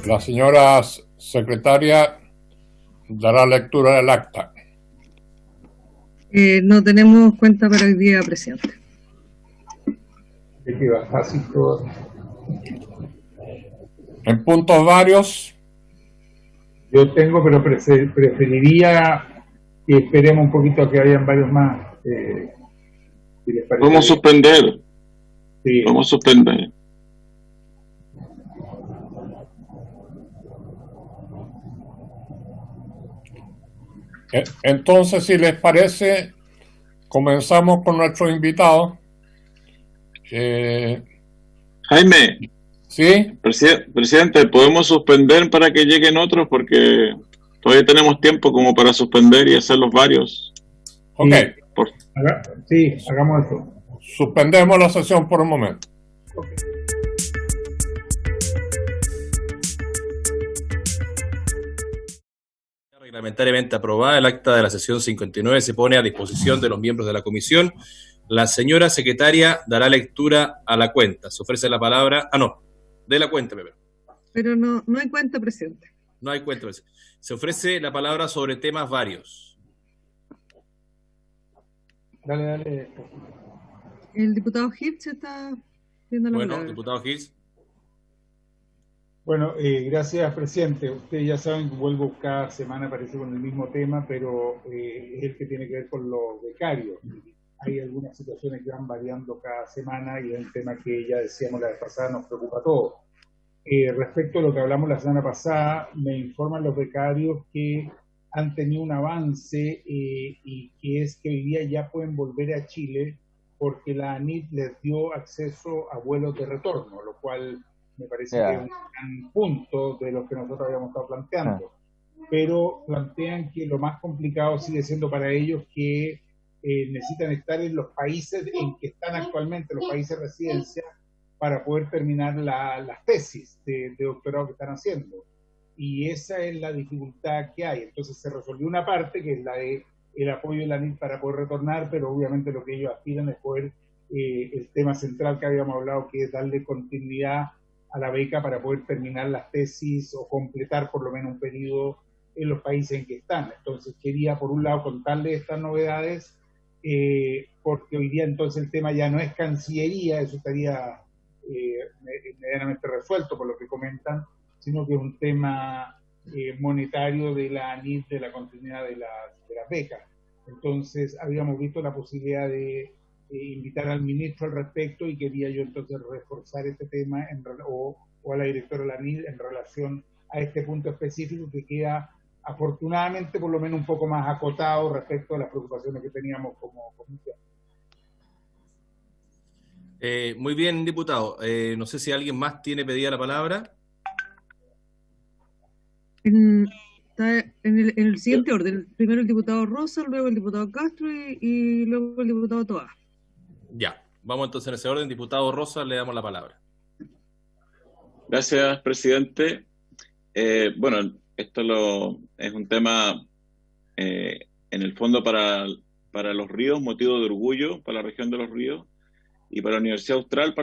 La señora secretaria dará lectura del acta. No tenemos cuenta para hoy día, presidente. ¿De qué va? Básico. En puntos varios, Yo tengo, pero preferiría que esperemos un poquito a que hayan varios más. Si les parece Podemos bien. suspender, Sí. podemos suspender. entonces, si les parece, comenzamos con nuestros invitados. Jaime, ¿Sí? presidente, ¿podemos suspender para que lleguen otros? Porque todavía tenemos tiempo como para suspender y hacerlos varios. Ok. Por- Sí, hagamos eso. Suspendemos la sesión por un momento. Okay. Reglamentariamente aprobada, el acta de la sesión 59 se pone a disposición de los miembros de la comisión. La señora secretaria dará lectura a la cuenta. Se ofrece la palabra. De la cuenta, Pepe. Pero no hay cuenta, presidente. No hay cuenta. Se ofrece la palabra sobre temas varios. Dale. El diputado Hirsch está viendo la palabra. Bueno, diputado Hills. Bueno, gracias, presidente. Ustedes ya saben que vuelvo cada semana, parece con el mismo tema, pero es el que tiene que ver con los becarios. Hay algunas situaciones que van variando cada semana y es un tema que ya decíamos la vez pasada, nos preocupa a todos. Respecto a lo que hablamos la semana pasada, me informan los becarios que han tenido un avance y que es que hoy día ya pueden volver a Chile porque la ANIT les dio acceso a vuelos de retorno, lo cual me parece que es un gran punto de lo que nosotros habíamos estado planteando. Pero plantean que lo más complicado sigue siendo para ellos que necesitan estar en los países en que están actualmente, los países de residencia, para poder terminar las tesis de doctorado que están haciendo. Y esa es la dificultad que hay. Entonces se resolvió una parte, que es la de el apoyo de la NIT para poder retornar, pero obviamente lo que ellos aspiran es poder, el tema central que habíamos hablado, que es darle continuidad a la beca para poder terminar las tesis o completar por lo menos un periodo en los países en que están. Entonces quería, por un lado, contarles estas novedades, porque hoy día entonces el tema ya no es Cancillería, eso estaría medianamente resuelto por lo que comentan, sino que es un tema monetario de la ANIT, de la continuidad de las becas. Entonces habíamos visto la posibilidad de invitar al ministro al respecto y quería yo entonces reforzar este tema o a la directora de la ANIT en relación a este punto específico que queda afortunadamente por lo menos un poco más acotado respecto a las preocupaciones que teníamos como comisión. Muy bien, diputado. No sé si alguien más tiene pedida la palabra. Está en el siguiente orden. Primero el diputado Rosa, luego el diputado Castro y luego el diputado Toá. Ya, vamos entonces en ese orden. Diputado Rosa, le damos la palabra. Gracias, presidente. Bueno, esto es un tema en el fondo para los ríos, motivo de orgullo para la región de los ríos y para la Universidad Austral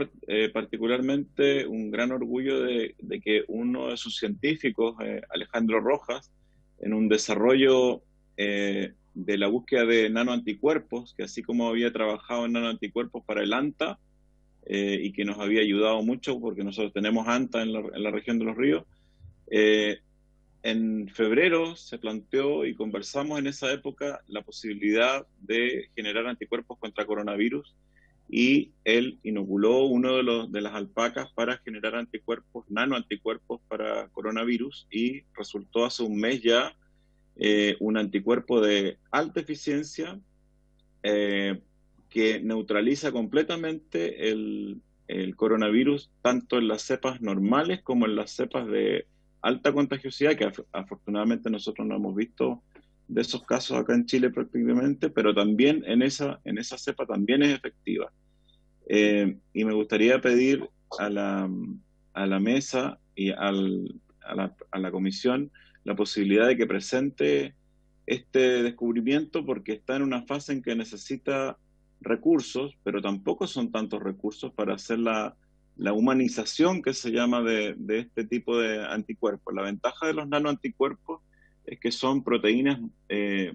particularmente un gran orgullo de que uno de sus científicos, Alejandro Rojas, en un desarrollo de la búsqueda de nanoanticuerpos, que así como había trabajado en nanoanticuerpos para el ANTA y que nos había ayudado mucho porque nosotros tenemos ANTA en la región de los ríos, en febrero se planteó y conversamos en esa época la posibilidad de generar anticuerpos contra coronavirus y él inoculó uno de las alpacas para generar anticuerpos, nanoanticuerpos para coronavirus y resultó hace un mes ya un anticuerpo de alta eficiencia que neutraliza completamente el coronavirus tanto en las cepas normales como en las cepas de alta contagiosidad, que afortunadamente nosotros no hemos visto de esos casos acá en Chile prácticamente, pero también en esa cepa también es efectiva. Y me gustaría pedir a la mesa y a la comisión la posibilidad de que presente este descubrimiento porque está en una fase en que necesita recursos, pero tampoco son tantos recursos para hacer la la humanización que se llama de este tipo de anticuerpos. La ventaja de los nanoanticuerpos es que son proteínas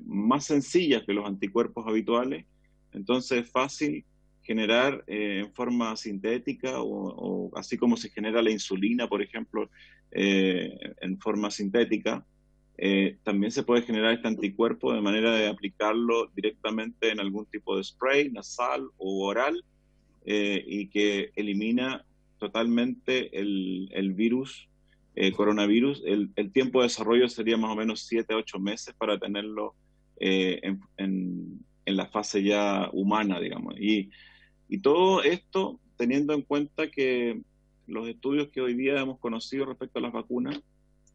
más sencillas que los anticuerpos habituales, entonces es fácil generar en forma sintética o así como se genera la insulina, por ejemplo, en forma sintética. También se puede generar este anticuerpo de manera de aplicarlo directamente en algún tipo de spray nasal o oral, y que elimina totalmente el virus, coronavirus. El tiempo de desarrollo sería más o menos 7 a 8 meses para tenerlo en la fase ya humana, digamos. Y todo esto teniendo en cuenta que los estudios que hoy día hemos conocido respecto a las vacunas,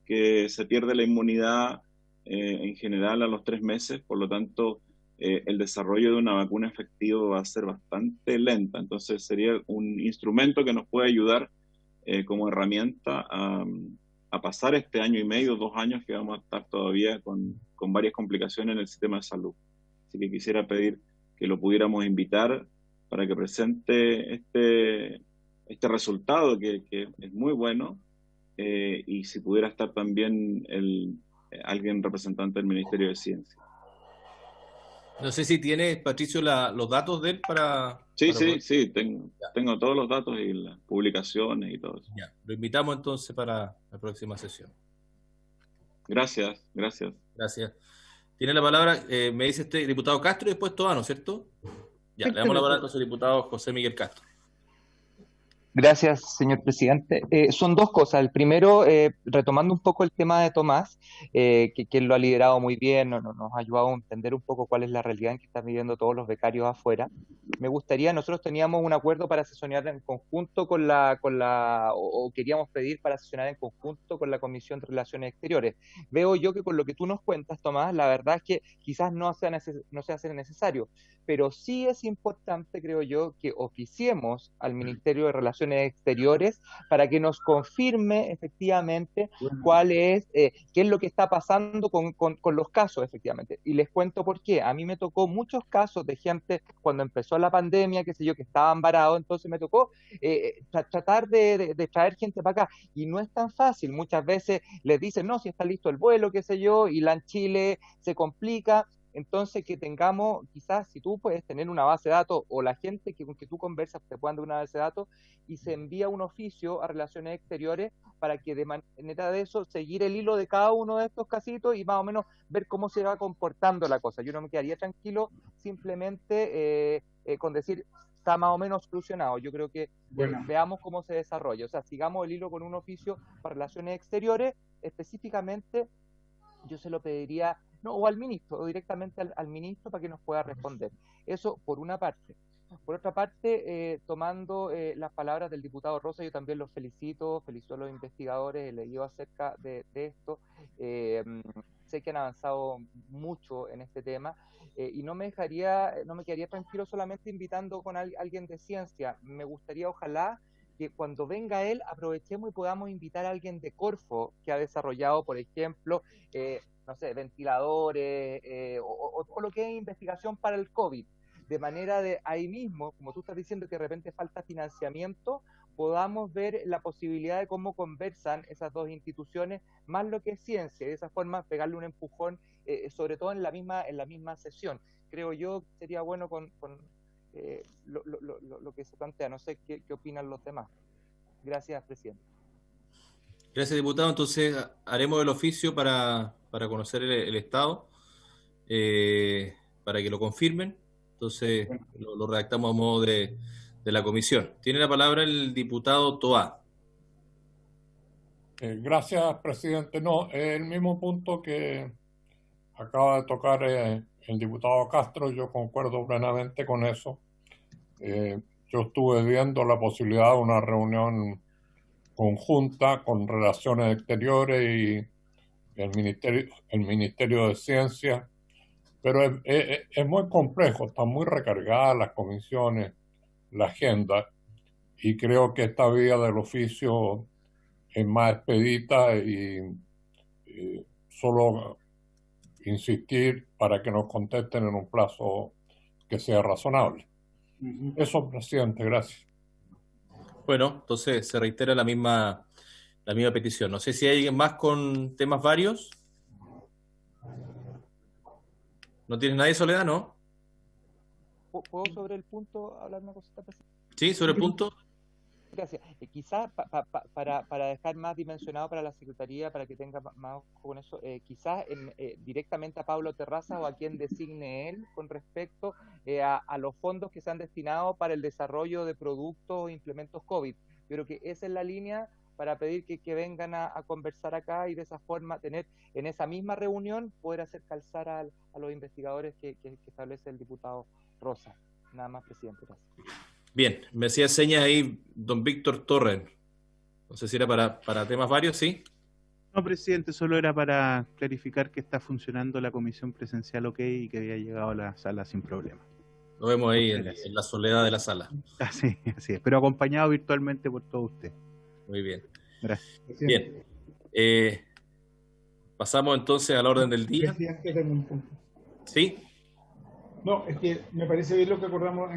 que se pierde la inmunidad en general a los 3 meses, por lo tanto el desarrollo de una vacuna efectiva va a ser bastante lenta. Entonces sería un instrumento que nos puede ayudar como herramienta a pasar este año y medio, 2 años que vamos a estar todavía con varias complicaciones en el sistema de salud. Así que quisiera pedir que lo pudiéramos invitar para que presente este resultado que es muy bueno, y si pudiera estar también alguien representante del Ministerio de Ciencia. No sé si tiene, Patricio, los datos de él para... Sí, para sí, poder... sí, tengo todos los datos y las publicaciones y todo eso. Ya, lo invitamos entonces para la próxima sesión. Gracias, gracias. Gracias. Tiene la palabra, me dice este diputado Castro y después Toano, ¿cierto? Ya, le damos la palabra entonces al diputado José Miguel Castro. Gracias, señor presidente. Son dos cosas. El primero, retomando un poco el tema de Tomás, que él lo ha liderado muy bien, nos ha ayudado a entender un poco cuál es la realidad en que están viviendo todos los becarios afuera. Me gustaría, nosotros teníamos un acuerdo para sesionar en conjunto o queríamos pedir para sesionar en conjunto con la Comisión de Relaciones Exteriores. Veo yo que con lo que tú nos cuentas, Tomás, la verdad es que quizás no se hace necesario, pero sí es importante, creo yo, que oficiemos al Ministerio de Relaciones Exteriores para que nos confirme efectivamente qué es lo que está pasando con los casos, efectivamente. Y les cuento por qué. A mí me tocó muchos casos de gente cuando empezó la pandemia, qué sé yo, que estaban varados, entonces me tocó tratar de traer gente para acá. Y no es tan fácil. Muchas veces les dicen, no, si está listo el vuelo, qué sé yo, y la en Chile se complica. Entonces, que tengamos, quizás, si tú puedes tener una base de datos o la gente con que tú conversas te puedan dar una base de datos y se envía un oficio a Relaciones Exteriores para que de manera de eso seguir el hilo de cada uno de estos casitos y más o menos ver cómo se va comportando la cosa. Yo no me quedaría tranquilo simplemente con decir está más o menos solucionado. Yo creo que veamos cómo se desarrolla. O sea, sigamos el hilo con un oficio para Relaciones Exteriores. Específicamente, yo se lo pediría, no, o al ministro, o directamente al ministro para que nos pueda responder. Eso por una parte. Por otra parte, tomando las palabras del diputado Rosa, yo también los felicito a los investigadores, he leído acerca de esto, sé que han avanzado mucho en este tema, y no me quedaría tranquilo solamente invitando con alguien de ciencia. Me gustaría, ojalá, que cuando venga él aprovechemos y podamos invitar a alguien de Corfo que ha desarrollado, por ejemplo, no sé, ventiladores o lo que es investigación para el COVID, de manera de ahí mismo, como tú estás diciendo que de repente falta financiamiento, podamos ver la posibilidad de cómo conversan esas dos instituciones, más lo que es ciencia, y de esa forma pegarle un empujón, sobre todo en la misma sesión. Creo yo que sería bueno con lo que se plantea. No sé qué opinan los demás. Gracias, presidente. Gracias, diputado. Entonces haremos el oficio para conocer el estado, para que lo confirmen. Entonces lo redactamos a modo de la comisión. Tiene la palabra el diputado Toá. Gracias, presidente. No, el mismo punto que acaba de tocar el diputado Castro, yo concuerdo plenamente con eso. Yo estuve viendo la posibilidad de una reunión conjunta con Relaciones Exteriores y el Ministerio de Ciencia, pero es muy complejo, están muy recargadas las comisiones, la agenda, y creo que esta vía del oficio es más expedita y solo insistir para que nos contesten en un plazo que sea razonable. Eso, presidente, gracias. Bueno, entonces se reitera la misma petición. No sé si hay alguien más con temas varios. ¿No tienes nadie, Soledad, no? ¿Puedo sobre el punto hablar una cosita, presidente? Sí, sobre el punto. Gracias. Quizás para dejar más dimensionado para la Secretaría, para que tenga más ojo con eso, quizás directamente a Pablo Terraza o a quien designe él con respecto a los fondos que se han destinado para el desarrollo de productos o implementos COVID. Yo creo que esa es la línea para pedir que vengan a conversar acá y de esa forma tener en esa misma reunión poder hacer calzar a los investigadores que establece el diputado Rosa. Nada más, presidente. Gracias. Bien, me hacía señas ahí don Víctor Torres. No sé si era para temas varios, ¿sí? No, presidente, solo era para clarificar que está funcionando la comisión presencial OK y que había llegado a la sala sin problema. Lo vemos ahí en la soledad de la sala. Así es, pero acompañado virtualmente por todos ustedes. Muy bien. Gracias. Bien. Pasamos entonces a la orden del día. Presidente, tengo un punto. ¿Sí? No, es que me parece bien lo que acordamos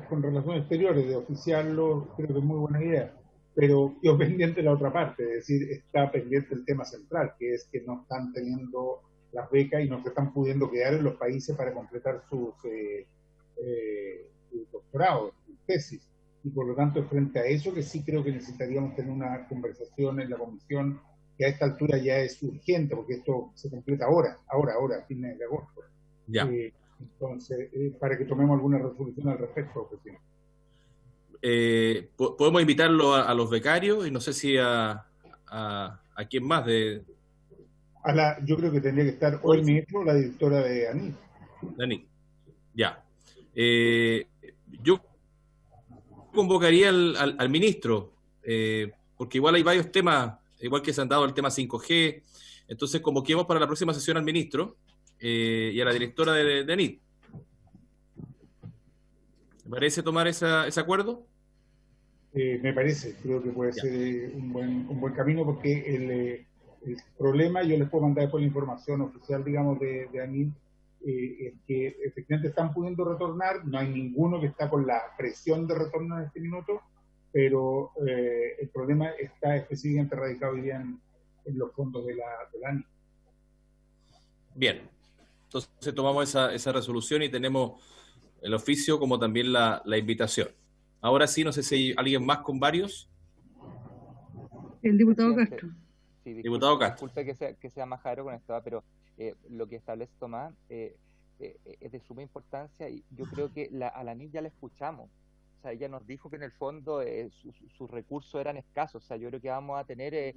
con relaciones exteriores, de oficiarlo, creo que es muy buena idea, pero quedó pendiente la otra parte, es decir, está pendiente el tema central, que es que no están teniendo las becas y no se están pudiendo quedar en los países para completar sus doctorados, sus tesis, y por lo tanto, frente a eso, que sí creo que necesitaríamos tener una conversación en la comisión, que a esta altura ya es urgente, porque esto se completa ahora, a fines de agosto. Ya. Entonces, para que tomemos alguna resolución al respecto, presidente. Podemos invitarlo a los becarios y no sé si a quién más de... Yo creo que tendría que estar o el ministro o la directora de ANIT. Ya. Yo convocaría al ministro, porque igual hay varios temas, igual que se han dado el tema 5G, entonces convoquemos para la próxima sesión al ministro y a la directora de ANIT. ¿Me parece tomar ese acuerdo? Me parece, creo que puede ser un buen camino, porque el problema, yo les puedo mandar después la información oficial, digamos, de ANIT, es que efectivamente están pudiendo retornar, no hay ninguno que está con la presión de retorno en este minuto, pero el problema está específicamente radicado hoy día en los fondos de la ANIT. Bien, entonces tomamos esa resolución y tenemos el oficio como también la invitación. Ahora sí, no sé si hay alguien más con varios. El diputado Castro. Sí, diputado Castro. Disculpe que sea majadero con esto, pero lo que establece Tomás es de suma importancia y yo creo que a la ANIT ya la escuchamos. O sea, ella nos dijo que en el fondo sus recursos eran escasos. O sea, yo creo que vamos a tener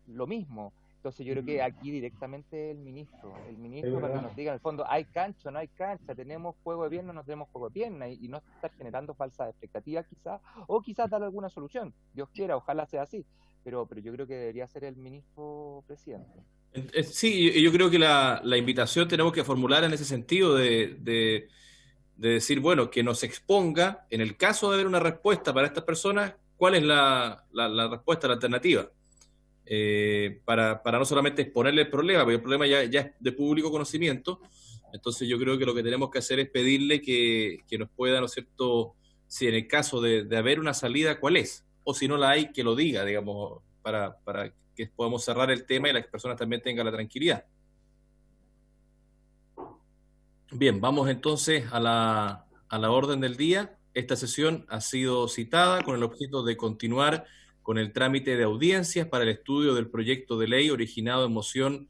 lo mismo. Entonces yo creo que aquí directamente el ministro para que nos diga en el fondo, ¿hay cancha o no hay cancha? ¿Tenemos juego de pierna o no tenemos juego de pierna? Y no estar generando falsas expectativas quizás, o quizás dar alguna solución. Dios quiera, ojalá sea así. Pero yo creo que debería ser el ministro presidente. Sí, yo creo que la invitación tenemos que formular en ese sentido de decir, bueno, que nos exponga, en el caso de haber una respuesta para estas personas, cuál es la respuesta, la alternativa. Para no solamente exponerle el problema, porque el problema ya es de público conocimiento. Entonces yo creo que lo que tenemos que hacer es pedirle que nos pueda, ¿no es cierto?, si en el caso de haber una salida, ¿cuál es? O si no la hay, que lo diga, digamos, para que podamos cerrar el tema y las personas también tengan la tranquilidad. Bien, vamos entonces a la orden del día. Esta sesión ha sido citada con el objeto de continuar con el trámite de audiencias para el estudio del proyecto de ley originado en moción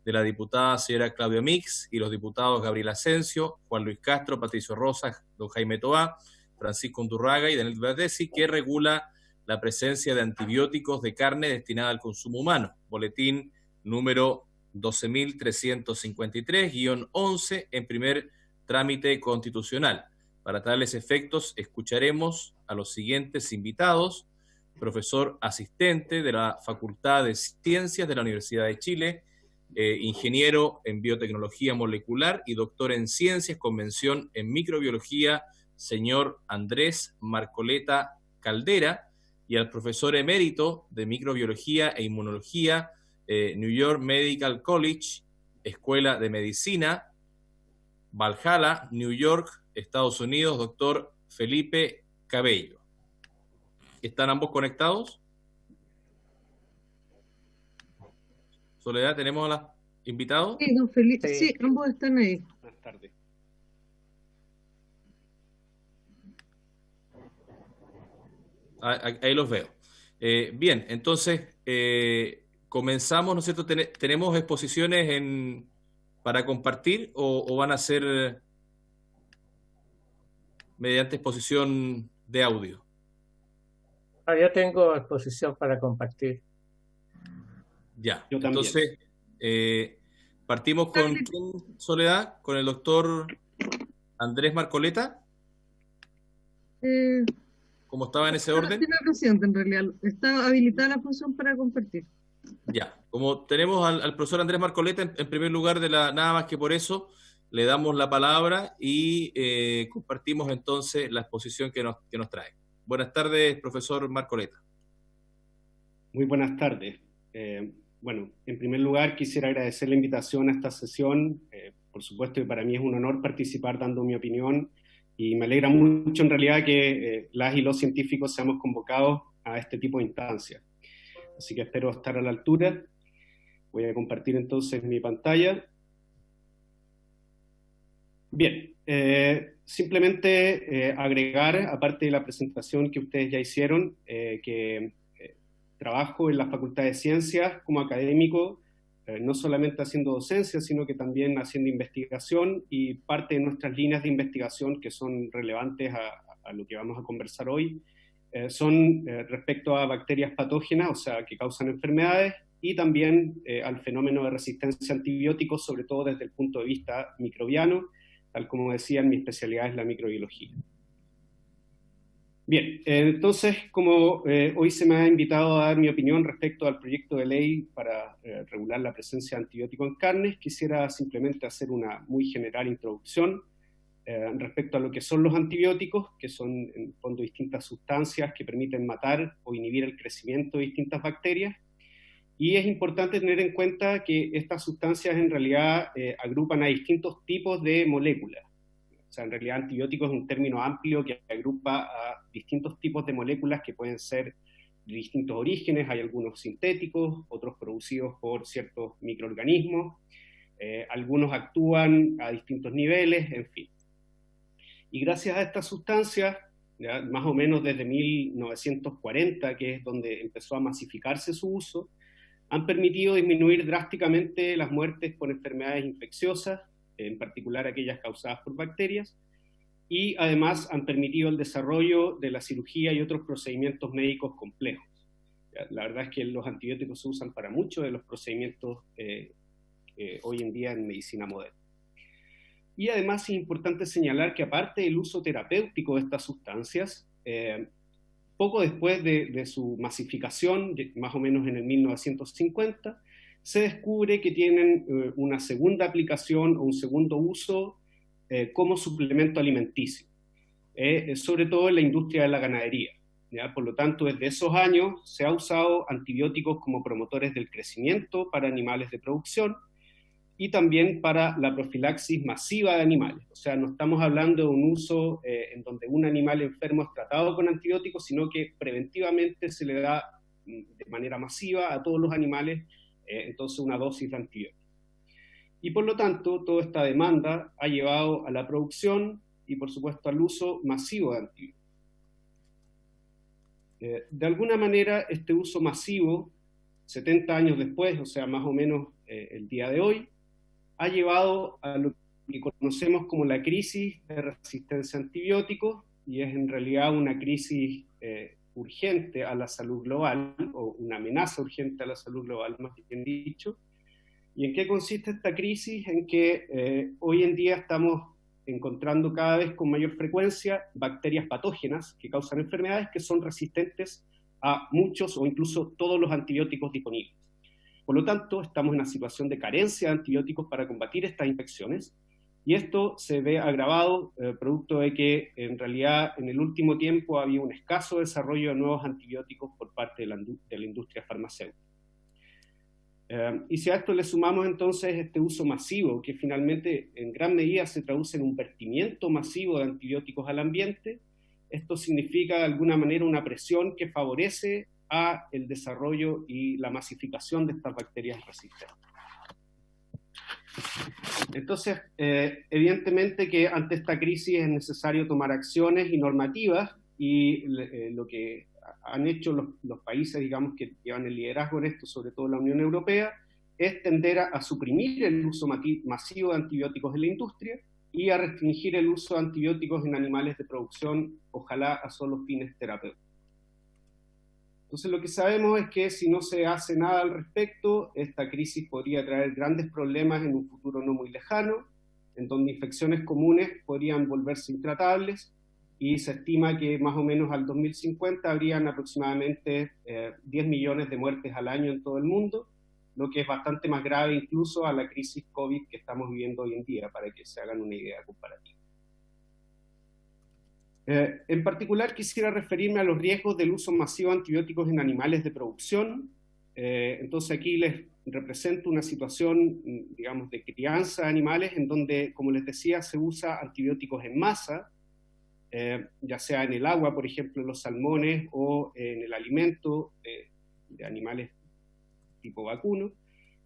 de la diputada señora Claudia Mix y los diputados Gabriel Asensio, Juan Luis Castro, Patricio Rosas, don Jaime Toá, Francisco Undurraga y Daniel Bardesi, que regula la presencia de antibióticos de carne destinada al consumo humano. Boletín número 12.353-11 en primer trámite constitucional. Para tales efectos, escucharemos a los siguientes invitados: profesor asistente de la Facultad de Ciencias de la Universidad de Chile, ingeniero en biotecnología molecular y doctor en ciencias con mención en microbiología, señor Andrés Marcoleta Caldera, y al profesor emérito de microbiología e inmunología, New York Medical College, Escuela de Medicina, Valhalla, New York, Estados Unidos, doctor Felipe Cabello. ¿Están ambos conectados? Soledad, ¿tenemos a los invitados? Sí, don Felipe, sí, ambos están ahí. Buenas tardes. Ahí los veo. Bien, entonces comenzamos, ¿no es cierto? ¿Tenemos exposiciones para compartir o van a ser mediante exposición de audio? Yo tengo exposición para compartir. Ya, Yo también. entonces partimos con ¿quién, Soledad? ¿Con el doctor Andrés Marcoleta? ¿Cómo estaba en ese orden? Tiene presidente, en realidad. Está habilitada la función para compartir. Ya, como tenemos al profesor Andrés Marcoleta en primer lugar nada más que por eso, le damos la palabra y compartimos entonces la exposición que nos trae. Buenas tardes, profesor Marcoleta. Muy buenas tardes. Bueno, en primer lugar quisiera agradecer la invitación a esta sesión. Por supuesto que para mí es un honor participar dando mi opinión y me alegra mucho en realidad que las y los científicos seamos convocados a este tipo de instancias. Así que espero estar a la altura. Voy a compartir entonces mi pantalla. Bien, simplemente agregar, aparte de la presentación que ustedes ya hicieron, que trabajo en la Facultad de Ciencias como académico, no solamente haciendo docencia, sino que también haciendo investigación, y parte de nuestras líneas de investigación que son relevantes a lo que vamos a conversar hoy, son respecto a bacterias patógenas, o sea, que causan enfermedades, y también al fenómeno de resistencia a antibióticos, sobre todo desde el punto de vista microbiano, tal como decía, mi especialidad es la microbiología. Bien, entonces, como hoy se me ha invitado a dar mi opinión respecto al proyecto de ley para regular la presencia de antibióticos en carnes, quisiera simplemente hacer una muy general introducción respecto a lo que son los antibióticos, que son en el fondo distintas sustancias que permiten matar o inhibir el crecimiento de distintas bacterias. Y es importante tener en cuenta que estas sustancias en realidad agrupan a distintos tipos de moléculas. O sea, en realidad antibiótico es un término amplio que agrupa a distintos tipos de moléculas que pueden ser de distintos orígenes. Hay algunos sintéticos, otros producidos por ciertos microorganismos, algunos actúan a distintos niveles, en fin. Y gracias a estas sustancias, ya, más o menos desde 1940, que es donde empezó a masificarse su uso, han permitido disminuir drásticamente las muertes por enfermedades infecciosas, en particular aquellas causadas por bacterias, y además han permitido el desarrollo de la cirugía y otros procedimientos médicos complejos. La verdad es que los antibióticos se usan para muchos de los procedimientos hoy en día en medicina moderna. Y además es importante señalar que aparte del uso terapéutico de estas sustancias, poco después de su masificación, más o menos en el 1950, se descubre que tienen una segunda aplicación o un segundo uso como suplemento alimenticio, sobre todo en la industria de la ganadería. ¿Ya? Por lo tanto, desde esos años se ha usado antibióticos como promotores del crecimiento para animales de producción y también para la profilaxis masiva de animales. O sea, no estamos hablando de un uso en donde un animal enfermo es tratado con antibióticos, sino que preventivamente se le da de manera masiva a todos los animales entonces una dosis de antibióticos. Y por lo tanto, toda esta demanda ha llevado a la producción y por supuesto al uso masivo de antibióticos. De alguna manera, este uso masivo, 70 años después, o sea, más o menos el día de hoy, ha llevado a lo que conocemos como la crisis de resistencia a antibióticos, y es en realidad una crisis urgente a la salud global, o una amenaza urgente a la salud global, más bien dicho. ¿Y en qué consiste esta crisis? En que hoy en día estamos encontrando cada vez con mayor frecuencia bacterias patógenas que causan enfermedades que son resistentes a muchos o incluso todos los antibióticos disponibles. Por lo tanto, estamos en una situación de carencia de antibióticos para combatir estas infecciones, y esto se ve agravado producto de que en realidad en el último tiempo había un escaso desarrollo de nuevos antibióticos por parte de la industria farmacéutica. Y si a esto le sumamos entonces este uso masivo, que finalmente en gran medida se traduce en un vertimiento masivo de antibióticos al ambiente, esto significa de alguna manera una presión que favorece a el desarrollo y la masificación de estas bacterias resistentes. Entonces, evidentemente que ante esta crisis es necesario tomar acciones y normativas, y lo que han hecho los países, digamos, que llevan el liderazgo en esto, sobre todo la Unión Europea, es tender a suprimir el uso masivo de antibióticos en la industria y a restringir el uso de antibióticos en animales de producción, ojalá a solo fines terapéuticos. Entonces lo que sabemos es que si no se hace nada al respecto, esta crisis podría traer grandes problemas en un futuro no muy lejano, en donde infecciones comunes podrían volverse intratables, y se estima que más o menos al 2050 habrían aproximadamente 10 millones de muertes al año en todo el mundo, lo que es bastante más grave incluso a la crisis COVID que estamos viviendo hoy en día, para que se hagan una idea comparativa. En particular quisiera referirme a los riesgos del uso masivo de antibióticos en animales de producción. Entonces aquí les represento una situación, digamos, de crianza de animales en donde, como les decía, se usa antibióticos en masa, ya sea en el agua, por ejemplo, los salmones, o en el alimento de animales tipo vacuno.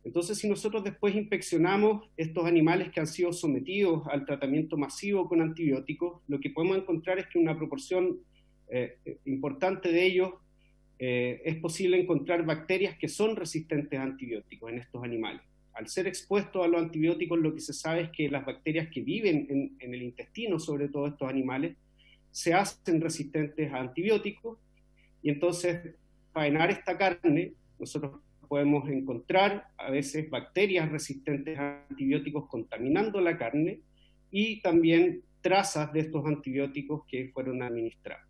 Entonces, si nosotros después inspeccionamos estos animales que han sido sometidos al tratamiento masivo con antibióticos, lo que podemos encontrar es que una proporción importante de ellos es posible encontrar bacterias que son resistentes a antibióticos en estos animales. Al ser expuestos a los antibióticos, lo que se sabe es que las bacterias que viven en el intestino, sobre todo estos animales, se hacen resistentes a antibióticos, y entonces, faenar esta carne, nosotros podemos encontrar a veces bacterias resistentes a antibióticos contaminando la carne, y también trazas de estos antibióticos que fueron administrados.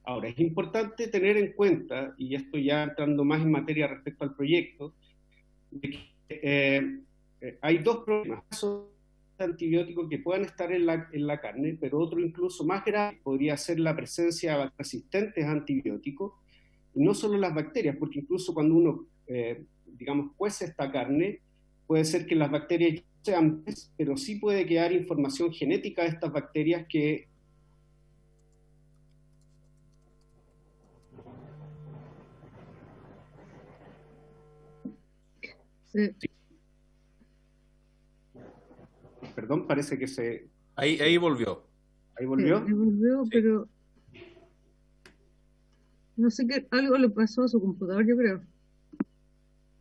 Ahora, es importante tener en cuenta, y esto ya entrando más en materia respecto al proyecto, de que hay dos problemas de antibióticos que puedan estar en la carne, pero otro incluso más grave podría ser la presencia de bacterias resistentes a antibióticos, y no solo las bacterias, porque incluso cuando uno, digamos, cuece esta carne, puede ser que las bacterias no sean, pero sí puede quedar información genética de estas bacterias que Sí. Perdón, parece que se... Ahí volvió. ¿Ahí volvió? Sí, volvió, pero no sé qué, algo le pasó a su computador, yo creo.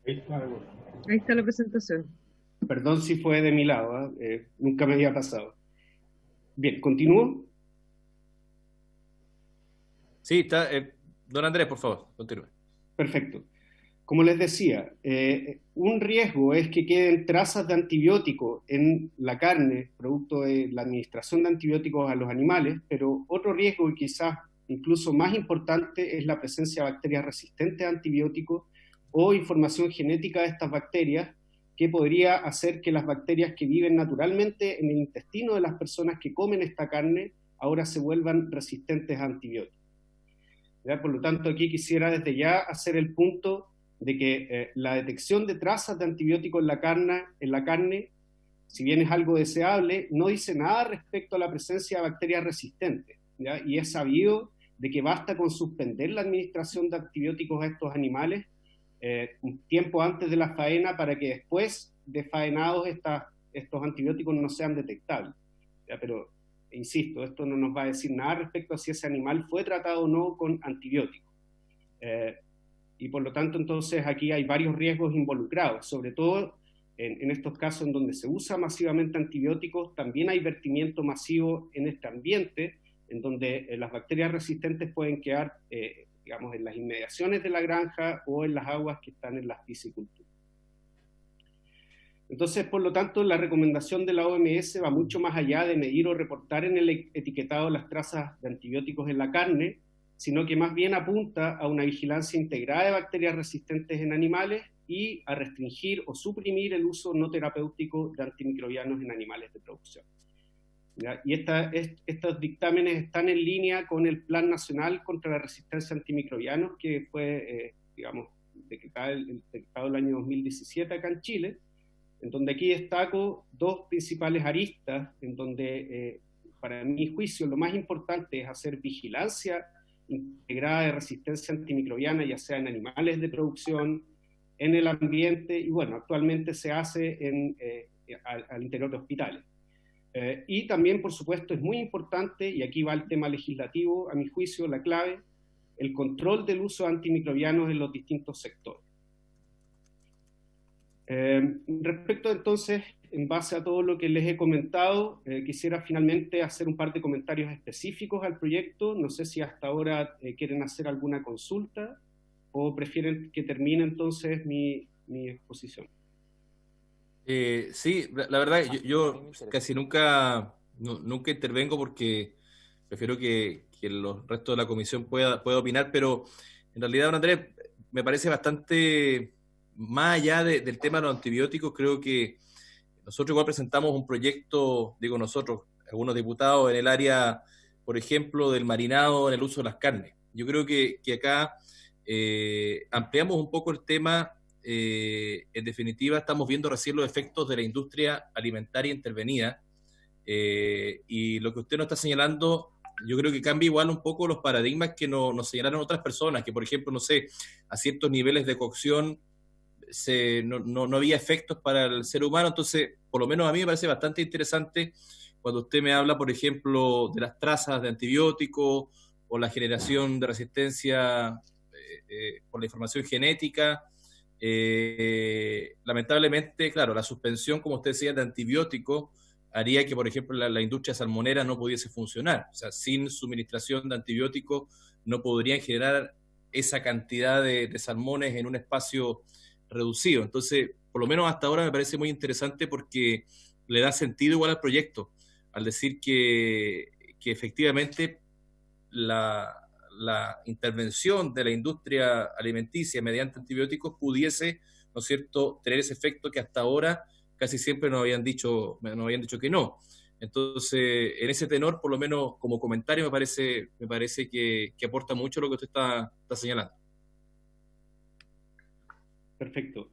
Ahí está la presentación. Perdón si fue de mi lado, nunca me había pasado. Bien, ¿continúo? Sí, está. Don Andrés, por favor, continúe. Perfecto. Como les decía, un riesgo es que queden trazas de antibióticos en la carne, producto de la administración de antibióticos a los animales, pero otro riesgo, y quizás incluso más importante, es la presencia de bacterias resistentes a antibióticos o información genética de estas bacterias, que podría hacer que las bacterias que viven naturalmente en el intestino de las personas que comen esta carne ahora se vuelvan resistentes a antibióticos. ¿Ya? Por lo tanto, aquí quisiera desde ya hacer el punto de que la detección de trazas de antibióticos en la carne, si bien es algo deseable, no dice nada respecto a la presencia de bacterias resistentes, ¿ya? Y es sabido de que basta con suspender la administración de antibióticos a estos animales un tiempo antes de la faena, para que después de faenados estos antibióticos no sean detectables, ¿ya? Pero, insisto, esto no nos va a decir nada respecto a si ese animal fue tratado o no con antibióticos. Y por lo tanto, entonces, aquí hay varios riesgos involucrados, sobre todo en estos casos en donde se usa masivamente antibióticos. También hay vertimiento masivo en este ambiente, en donde las bacterias resistentes pueden quedar, digamos, en las inmediaciones de la granja o en las aguas que están en las pisciculturas. Entonces, por lo tanto, la recomendación de la OMS va mucho más allá de medir o reportar en el etiquetado las trazas de antibióticos en la carne, sino que más bien apunta a una vigilancia integrada de bacterias resistentes en animales y a restringir o suprimir el uso no terapéutico de antimicrobianos en animales de producción. ¿Ya? Y estos dictámenes están en línea con el Plan Nacional contra la Resistencia a Antimicrobianos, que fue, digamos, decretado el año 2017 acá en Chile, en donde aquí destaco dos principales aristas, en donde para mi juicio, lo más importante es hacer vigilancia integrada de resistencia antimicrobiana, ya sea en animales de producción, en el ambiente, y bueno, actualmente se hace al interior de hospitales. Y también, por supuesto, es muy importante, y aquí va el tema legislativo, a mi juicio, la clave, el control del uso de antimicrobianos en los distintos sectores. Respecto entonces, en base a todo lo que les he comentado, quisiera finalmente hacer un par de comentarios específicos al proyecto. No sé si hasta ahora quieren hacer alguna consulta o prefieren que termine entonces mi exposición. Sí, la verdad, yo casi nunca intervengo porque prefiero que el resto de la comisión pueda opinar, pero en realidad, don Andrés, me parece bastante, más allá del tema de los antibióticos, creo que nosotros igual presentamos un proyecto, digo nosotros, algunos diputados en el área, por ejemplo, del marinado en el uso de las carnes. Yo creo que acá ampliamos un poco el tema. En definitiva, estamos viendo recién los efectos de la industria alimentaria intervenida, y lo que usted nos está señalando, yo creo que cambia igual un poco los paradigmas que nos señalaron otras personas, que por ejemplo, no sé, a ciertos niveles de cocción no había efectos para el ser humano. Entonces, por lo menos a mí me parece bastante interesante cuando usted me habla, por ejemplo, de las trazas de antibióticos o la generación de resistencia por la información genética. Lamentablemente, claro, la suspensión, como usted decía, de antibióticos haría que, por ejemplo, la industria salmonera no pudiese funcionar. O sea, sin suministración de antibióticos no podrían generar esa cantidad de salmones en un espacio reducido. Entonces, por lo menos hasta ahora me parece muy interesante porque le da sentido igual al proyecto, al decir que efectivamente la intervención de la industria alimenticia mediante antibióticos pudiese, ¿no es cierto?, tener ese efecto que hasta ahora casi siempre nos habían dicho que no. Entonces, en ese tenor, por lo menos como comentario, me parece que aporta mucho lo que usted está señalando. Perfecto.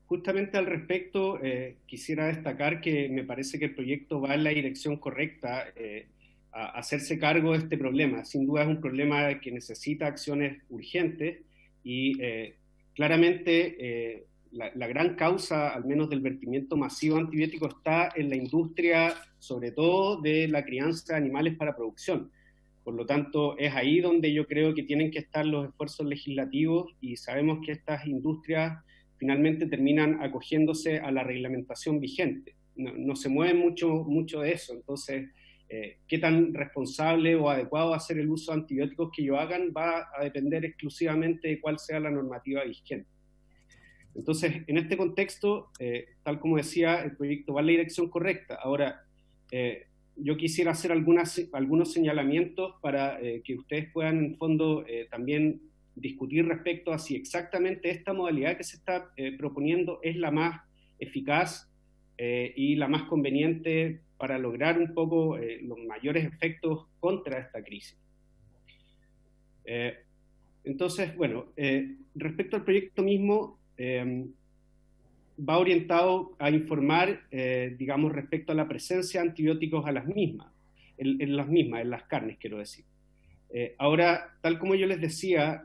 Justamente al respecto, quisiera destacar que me parece que el proyecto va en la dirección correcta, a hacerse cargo de este problema. Sin duda es un problema que necesita acciones urgentes y claramente la gran causa, al menos del vertimiento masivo de antibióticos, está en la industria, sobre todo de la crianza de animales para producción. Por lo tanto, es ahí donde yo creo que tienen que estar los esfuerzos legislativos, y sabemos que estas industrias finalmente terminan acogiéndose a la reglamentación vigente. No se mueven mucho de eso. Entonces, qué tan responsable o adecuado va a ser el uso de antibióticos que ellos hagan va a depender exclusivamente de cuál sea la normativa vigente. Entonces, en este contexto, tal como decía, el proyecto va en la dirección correcta. Ahora, yo quisiera hacer algunos señalamientos para que ustedes puedan, en fondo, también discutir respecto a si exactamente esta modalidad que se está proponiendo es la más eficaz y la más conveniente para lograr un poco los mayores efectos contra esta crisis. Entonces, bueno, respecto al proyecto mismo, va orientado a informar, digamos, respecto a la presencia de antibióticos en las carnes, quiero decir. Ahora, tal como yo les decía,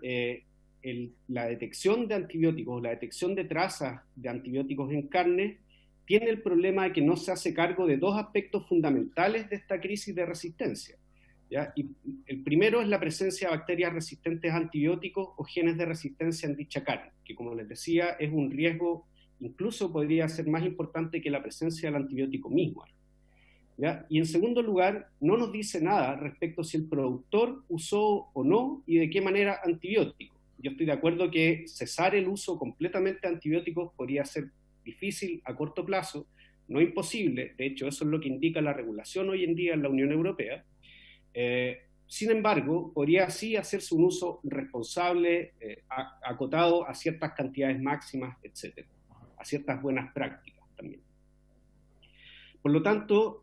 la detección de antibióticos, la detección de trazas de antibióticos en carne, tiene el problema de que no se hace cargo de dos aspectos fundamentales de esta crisis de resistencia, ¿ya? Y el primero es la presencia de bacterias resistentes a antibióticos o genes de resistencia en dicha carne, que, como les decía, es un riesgo, incluso podría ser más importante que la presencia del antibiótico mismo, ¿ya? Y en segundo lugar, no nos dice nada respecto a si el productor usó o no y de qué manera antibióticos. Yo estoy de acuerdo que cesar el uso completamente de antibióticos podría ser difícil a corto plazo, no imposible. De hecho, eso es lo que indica la regulación hoy en día en la Unión Europea. Sin embargo, podría sí hacerse un uso responsable, acotado a ciertas cantidades máximas, etcétera, a ciertas buenas prácticas también. Por lo tanto,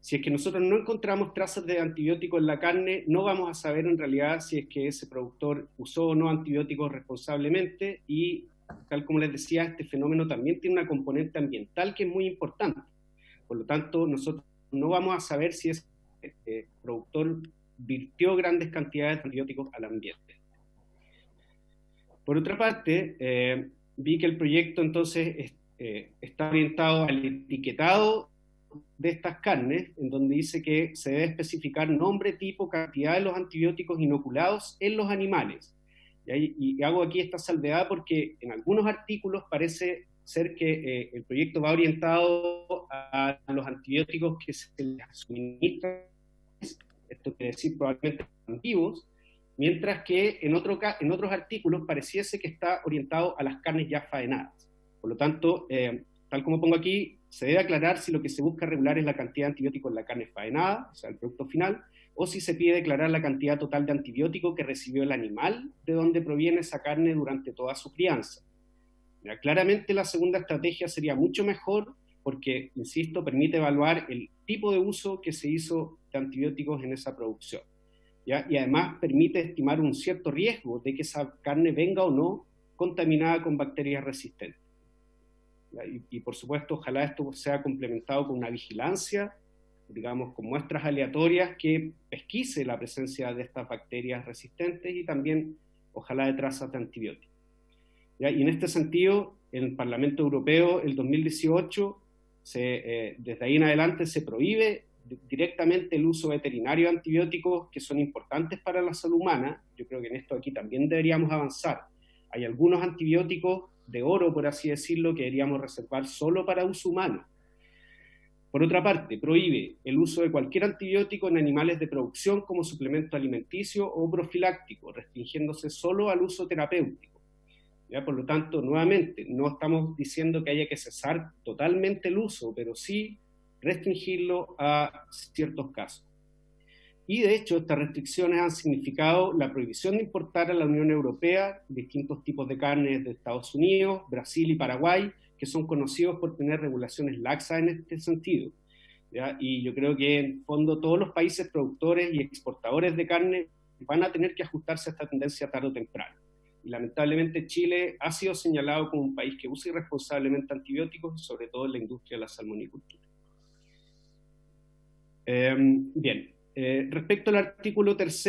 si es que nosotros no encontramos trazas de antibióticos en la carne, no vamos a saber en realidad si es que ese productor usó o no antibióticos responsablemente, y tal como les decía, este fenómeno también tiene una componente ambiental que es muy importante. Por lo tanto, nosotros no vamos a saber si ese productor virtió grandes cantidades de antibióticos al ambiente. Por otra parte, vi que el proyecto entonces está orientado al etiquetado de estas carnes, en donde dice que se debe especificar nombre, tipo, cantidad de los antibióticos inoculados en los animales. Y hago aquí esta salvedad porque en algunos artículos parece ser que el proyecto va orientado a los antibióticos que se les suministran, esto quiere decir probablemente vivos, mientras que en otros artículos pareciese que está orientado a las carnes ya faenadas. Por lo tanto, tal como pongo aquí, se debe aclarar si lo que se busca regular es la cantidad de antibióticos en la carne faenada, o sea, el producto final, o si se pide declarar la cantidad total de antibiótico que recibió el animal de donde proviene esa carne durante toda su crianza. Ya, claramente la segunda estrategia sería mucho mejor porque, insisto, permite evaluar el tipo de uso que se hizo de antibióticos en esa producción. ¿Ya? Y además permite estimar un cierto riesgo de que esa carne venga o no contaminada con bacterias resistentes. Y por supuesto, ojalá esto sea complementado con una vigilancia, digamos, con muestras aleatorias que pesquise la presencia de estas bacterias resistentes y también, ojalá, de trazas de antibióticos. ¿Ya? Y en este sentido, en el Parlamento Europeo, el 2018, desde ahí en adelante se prohíbe directamente el uso veterinario de antibióticos que son importantes para la salud humana. Yo creo que en esto aquí también deberíamos avanzar. Hay algunos antibióticos de oro, por así decirlo, que deberíamos reservar solo para uso humano. Por otra parte, prohíbe el uso de cualquier antibiótico en animales de producción como suplemento alimenticio o profiláctico, restringiéndose solo al uso terapéutico. ¿Ya? Por lo tanto, nuevamente, no estamos diciendo que haya que cesar totalmente el uso, pero sí restringirlo a ciertos casos. Y de hecho, estas restricciones han significado la prohibición de importar a la Unión Europea distintos tipos de carnes de Estados Unidos, Brasil y Paraguay, que son conocidos por tener regulaciones laxas en este sentido. ¿Ya? Y yo creo que en fondo todos los países productores y exportadores de carne van a tener que ajustarse a esta tendencia tarde o temprano. Y lamentablemente Chile ha sido señalado como un país que usa irresponsablemente antibióticos, sobre todo en la industria de la salmonicultura. Bien. Respecto al artículo 3,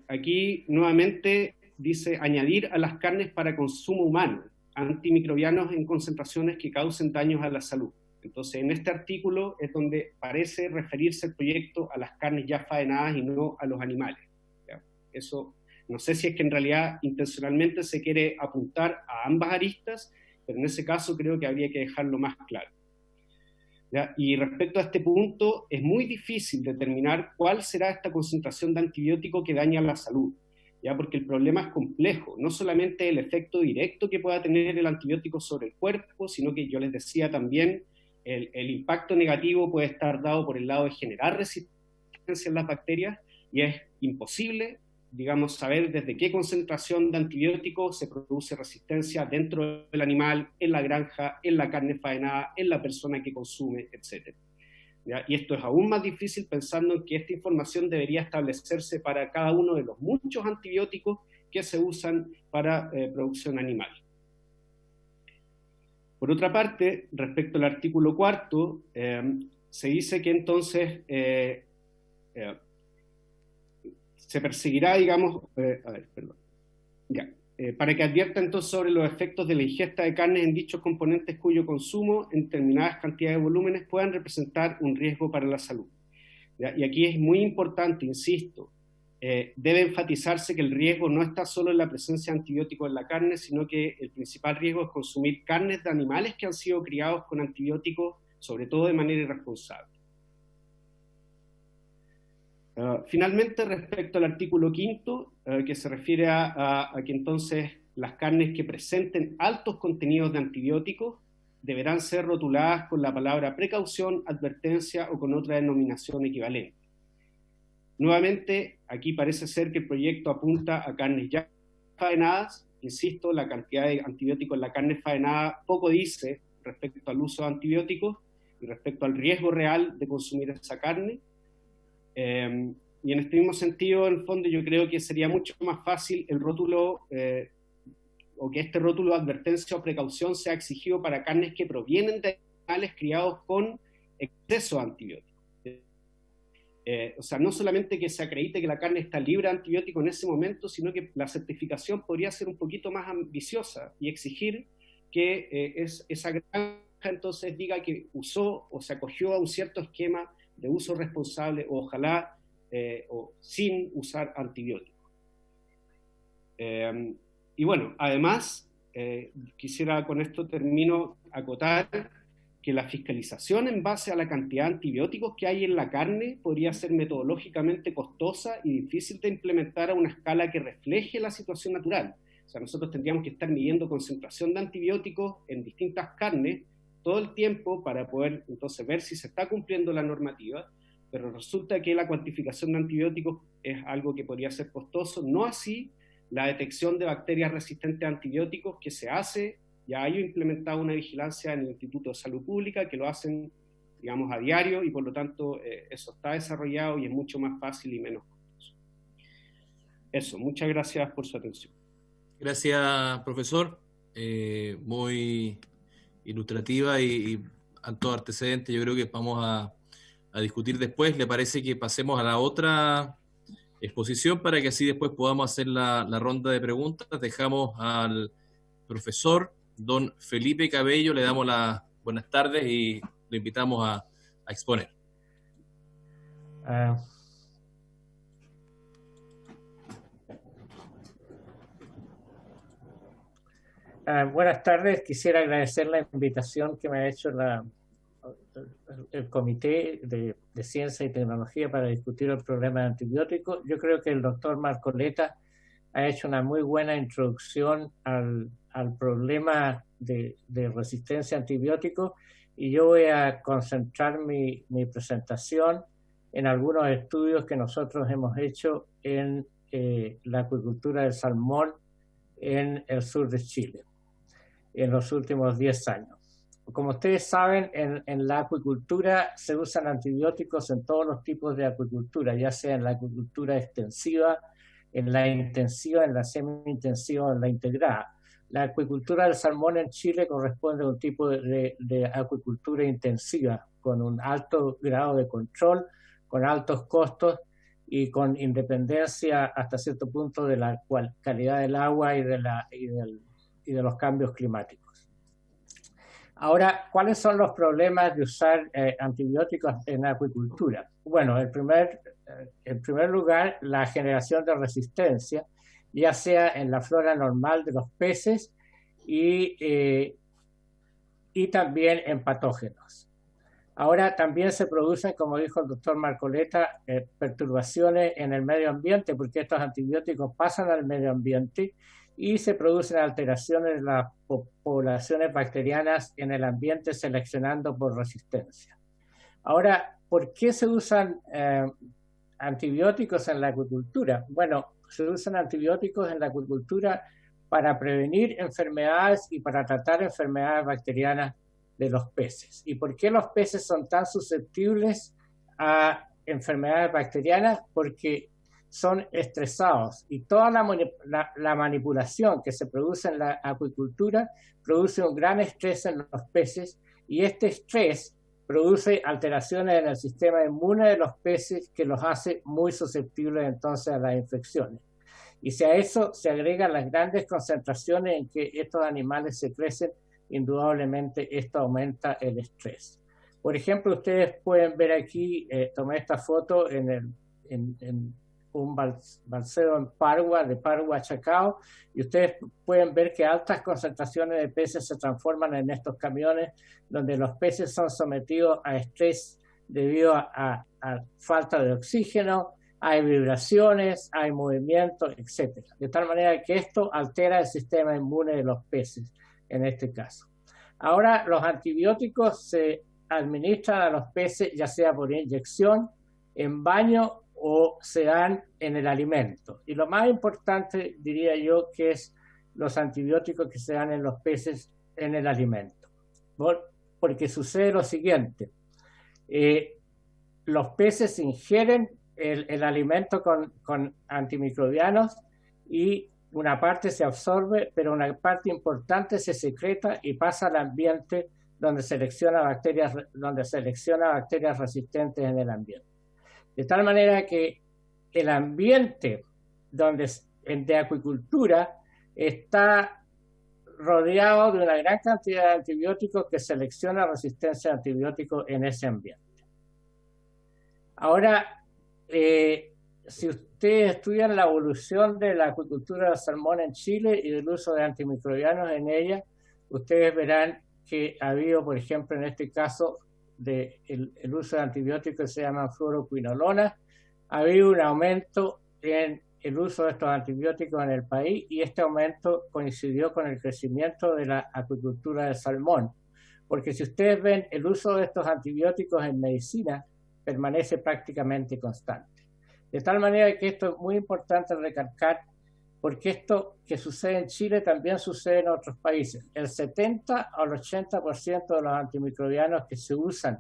aquí nuevamente dice añadir a las carnes para consumo humano antimicrobianos en concentraciones que causen daños a la salud. Entonces, en este artículo es donde parece referirse el proyecto a las carnes ya faenadas y no a los animales. ¿Ya? Eso, no sé si es que en realidad intencionalmente se quiere apuntar a ambas aristas, pero en ese caso creo que habría que dejarlo más claro. ¿Ya? Y respecto a este punto, es muy difícil determinar cuál será esta concentración de antibiótico que daña la salud, ¿ya? Porque el problema es complejo, no solamente el efecto directo que pueda tener el antibiótico sobre el cuerpo, sino que yo les decía también, el impacto negativo puede estar dado por el lado de generar resistencia en las bacterias, y es imposible, digamos, saber desde qué concentración de antibióticos se produce resistencia dentro del animal, en la granja, en la carne faenada, en la persona que consume, etc. ¿Ya? Y esto es aún más difícil pensando en que esta información debería establecerse para cada uno de los muchos antibióticos que se usan para producción animal. Por otra parte, respecto al artículo 4, se dice que entonces se perseguirá, digamos, para que advierta entonces sobre los efectos de la ingesta de carnes en dichos componentes cuyo consumo en determinadas cantidades de volúmenes puedan representar un riesgo para la salud. ¿Ya? Y aquí es muy importante, insisto, debe enfatizarse que el riesgo no está solo en la presencia de antibióticos en la carne, sino que el principal riesgo es consumir carnes de animales que han sido criados con antibióticos, sobre todo de manera irresponsable. Finalmente, respecto al artículo 5, que se refiere a que entonces las carnes que presenten altos contenidos de antibióticos deberán ser rotuladas con la palabra precaución, advertencia o con otra denominación equivalente. Nuevamente, aquí parece ser que el proyecto apunta a carnes ya faenadas. Insisto, la cantidad de antibióticos en la carne faenada poco dice respecto al uso de antibióticos y respecto al riesgo real de consumir esa carne. Y en este mismo sentido, en el fondo, yo creo que sería mucho más fácil el rótulo, o que este rótulo de advertencia o precaución sea exigido para carnes que provienen de animales criados con exceso de antibióticos. O sea, no solamente que se acredite que la carne está libre de antibióticos en ese momento, sino que la certificación podría ser un poquito más ambiciosa y exigir que esa granja entonces diga que usó o se acogió a un cierto esquema de uso responsable, o ojalá o sin usar antibióticos. Y bueno, además, quisiera con esto termino acotar que la fiscalización en base a la cantidad de antibióticos que hay en la carne podría ser metodológicamente costosa y difícil de implementar a una escala que refleje la situación natural. O sea, nosotros tendríamos que estar midiendo concentración de antibióticos en distintas carnes todo el tiempo para poder entonces ver si se está cumpliendo la normativa, pero resulta que la cuantificación de antibióticos es algo que podría ser costoso, no así la detección de bacterias resistentes a antibióticos que se hace. Ya hay implementado una vigilancia en el Instituto de Salud Pública que lo hacen, digamos, a diario, y por lo tanto eso está desarrollado y es mucho más fácil y menos costoso. Eso, muchas gracias por su atención. Gracias, profesor. Muy ilustrativa y alto antecedente. Yo creo que vamos a discutir después. ¿Le parece que pasemos a la otra exposición para que así después podamos hacer la ronda de preguntas? Dejamos al profesor don Felipe Cabello, le damos las buenas tardes y lo invitamos a exponer. Buenas tardes, quisiera agradecer la invitación que me ha hecho el Comité de Ciencia y Tecnología para discutir el problema de antibióticos. Yo creo que el doctor Marcoleta ha hecho una muy buena introducción al problema de resistencia a antibióticos, y yo voy a concentrar mi presentación en algunos estudios que nosotros hemos hecho en la acuicultura del salmón en el sur de Chile en los últimos 10 años. Como ustedes saben, en la acuicultura se usan antibióticos en todos los tipos de acuicultura, ya sea en la acuicultura extensiva, en la intensiva, en la semi-intensiva o en la integrada. La acuicultura del salmón en Chile corresponde a un tipo de acuicultura intensiva, con un alto grado de control, con altos costos y con independencia hasta cierto punto de la calidad del agua y de los cambios climáticos. Ahora, ¿cuáles son los problemas de usar antibióticos en acuicultura? Bueno, en primer lugar, la generación de resistencia, ya sea en la flora normal de los peces y también en patógenos. Ahora también se producen, como dijo el doctor Marcoleta, perturbaciones en el medio ambiente, porque estos antibióticos pasan al medio ambiente y se producen alteraciones en las poblaciones bacterianas en el ambiente, seleccionando por resistencia. Ahora, ¿por qué se usan antibióticos en la acuicultura? Bueno, se usan antibióticos en la acuicultura para prevenir enfermedades y para tratar enfermedades bacterianas de los peces. ¿Y por qué los peces son tan susceptibles a enfermedades bacterianas? Porque son estresados, y toda la manipulación que se produce en la acuicultura produce un gran estrés en los peces, y este estrés produce alteraciones en el sistema inmune de los peces que los hace muy susceptibles entonces a las infecciones. Y si a eso se agregan las grandes concentraciones en que estos animales se crecen, indudablemente esto aumenta el estrés. Por ejemplo, ustedes pueden ver aquí, tomé esta foto en un balseo en Parua, de Parua Chacao, y ustedes pueden ver que altas concentraciones de peces se transforman en estos camiones, donde los peces son sometidos a estrés debido a falta de oxígeno, hay vibraciones, hay movimiento, etc. De tal manera que esto altera el sistema inmune de los peces, en este caso. Ahora, los antibióticos se administran a los peces, ya sea por inyección, en baño, o se dan en el alimento. Y lo más importante, diría yo, que es los antibióticos que se dan en los peces en el alimento. Porque sucede lo siguiente: los peces ingieren el alimento con antimicrobianos, y una parte se absorbe, pero una parte importante se secreta y pasa al ambiente, donde selecciona bacterias resistentes en el ambiente. De tal manera que el ambiente de acuicultura está rodeado de una gran cantidad de antibióticos que selecciona resistencia a antibióticos en ese ambiente. Ahora, si ustedes estudian la evolución de la acuicultura del salmón en Chile y del uso de antimicrobianos en ella, ustedes verán que ha habido, por ejemplo, en este caso, el uso de antibióticos que se llaman fluoroquinolonas, ha habido un aumento en el uso de estos antibióticos en el país, y este aumento coincidió con el crecimiento de la acuicultura del salmón. Porque si ustedes ven, el uso de estos antibióticos en medicina permanece prácticamente constante. De tal manera que esto es muy importante recalcar, porque esto que sucede en Chile también sucede en otros países. El 70 al 80% de los antimicrobianos que se usan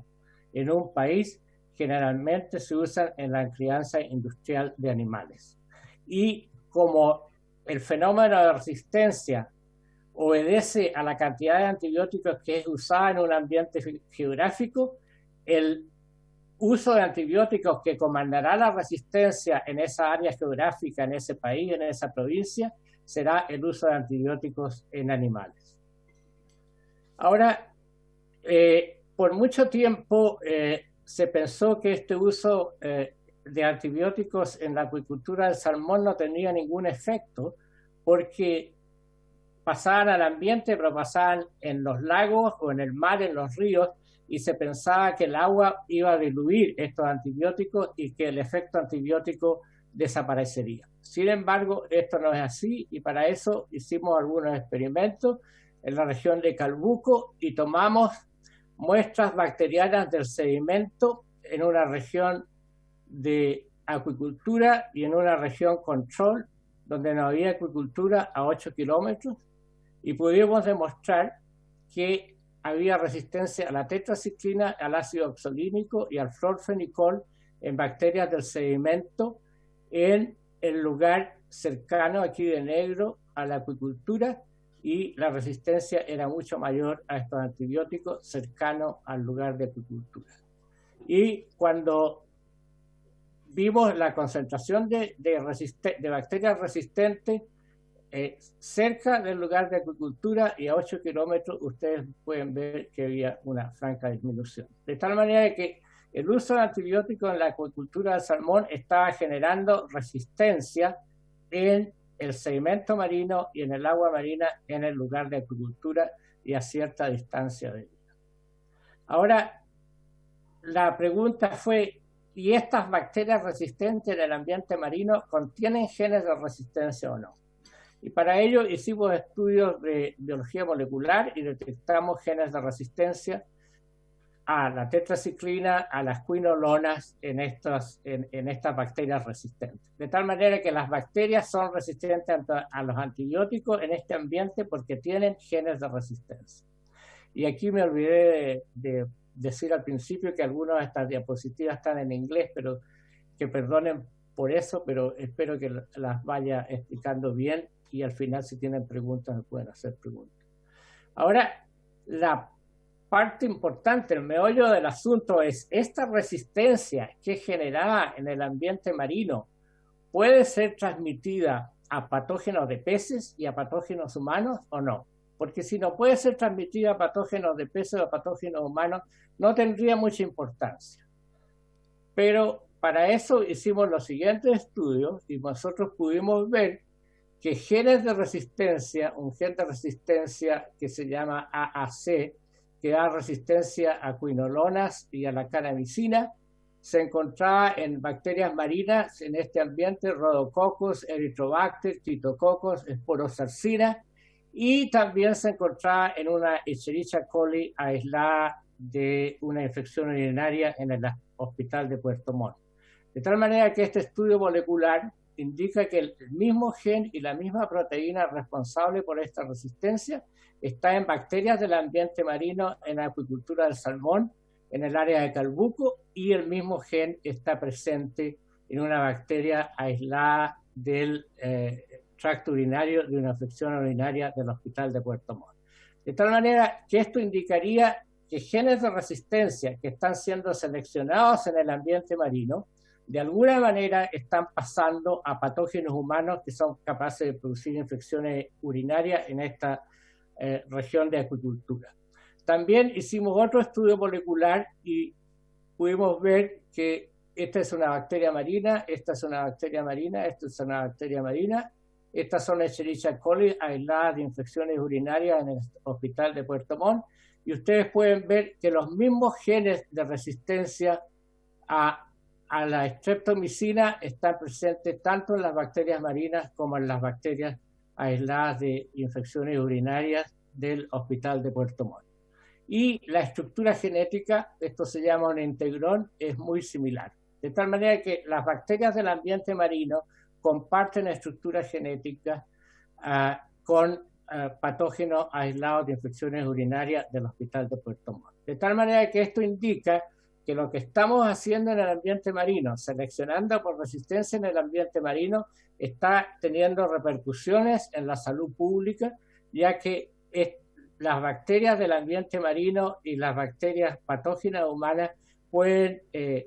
en un país generalmente se usan en la crianza industrial de animales. Y como el fenómeno de resistencia obedece a la cantidad de antibióticos que es usada en un ambiente geográfico, el uso de antibióticos que comandará la resistencia en esa área geográfica, en ese país, en esa provincia, será el uso de antibióticos en animales. Ahora, por mucho tiempo se pensó que este uso de antibióticos en la acuicultura del salmón no tenía ningún efecto, porque pasaban al ambiente, pero pasaban en los lagos o en el mar, en los ríos, y se pensaba que el agua iba a diluir estos antibióticos y que el efecto antibiótico desaparecería. Sin embargo, esto no es así, y para eso hicimos algunos experimentos en la región de Calbuco y tomamos muestras bacterianas del sedimento en una región de acuicultura y en una región control donde no había acuicultura a 8 kilómetros, y pudimos demostrar que había resistencia a la tetraciclina, al ácido oxalínico y al florfenicol en bacterias del sedimento en el lugar cercano, aquí de negro, a la acuicultura, y la resistencia era mucho mayor a estos antibióticos cercano al lugar de acuicultura. Y cuando vimos la concentración de bacterias resistentes cerca del lugar de acuicultura y a 8 kilómetros, ustedes pueden ver que había una franca disminución. De tal manera que el uso de antibióticos en la acuicultura del salmón estaba generando resistencia en el sedimento marino y en el agua marina en el lugar de acuicultura y a cierta distancia de ella. Ahora, la pregunta fue, ¿y estas bacterias resistentes en el ambiente marino contienen genes de resistencia o no? Y para ello hicimos estudios de biología molecular y detectamos genes de resistencia a la tetraciclina, a las quinolonas en estas bacterias resistentes. De tal manera que las bacterias son resistentes a los antibióticos en este ambiente porque tienen genes de resistencia. Y aquí me olvidé de decir al principio que algunas de estas diapositivas están en inglés, pero que perdonen por eso, pero espero que las vaya explicando bien y al final, si tienen preguntas, me pueden hacer preguntas. Ahora, la parte importante, el meollo del asunto es, ¿esta resistencia que es generada en el ambiente marino puede ser transmitida a patógenos de peces y a patógenos humanos o no? Porque si no puede ser transmitida a patógenos de peces o a patógenos humanos, no tendría mucha importancia. Pero para eso hicimos los siguientes estudios y nosotros pudimos ver que genes de resistencia, un gen de resistencia que se llama AAC, que da resistencia a quinolonas y a la kanamicina, se encontraba en bacterias marinas en este ambiente, Rhodococcus, Erythrobacter, Cryptococcus, Sporosarcina, y también se encontraba en una Escherichia coli aislada de una infección urinaria en el hospital de Puerto Montt. De tal manera que este estudio molecular indica que el mismo gen y la misma proteína responsable por esta resistencia está en bacterias del ambiente marino en la acuicultura del salmón, en el área de Calbuco, y el mismo gen está presente en una bacteria aislada del tracto urinario de una infección urinaria del hospital de Puerto Montt. De tal manera que esto indicaría que genes de resistencia que están siendo seleccionados en el ambiente marino de alguna manera están pasando a patógenos humanos que son capaces de producir infecciones urinarias en esta región de acuicultura. También hicimos otro estudio molecular y pudimos ver que esta es una bacteria marina, esta es una bacteria marina, esta es una bacteria marina. Estas son Escherichia coli aisladas de infecciones urinarias en el hospital de Puerto Montt. Y ustedes pueden ver que los mismos genes de resistencia a la streptomicina están presentes tanto en las bacterias marinas como en las bacterias aisladas de infecciones urinarias del hospital de Puerto Montt. Y la estructura genética, esto se llama un integrón, es muy similar. De tal manera que las bacterias del ambiente marino comparten estructura genética con patógenos aislados de infecciones urinarias del hospital de Puerto Montt. De tal manera que esto indica que lo que estamos haciendo en el ambiente marino, seleccionando por resistencia en el ambiente marino, está teniendo repercusiones en la salud pública, ya que las bacterias del ambiente marino y las bacterias patógenas humanas pueden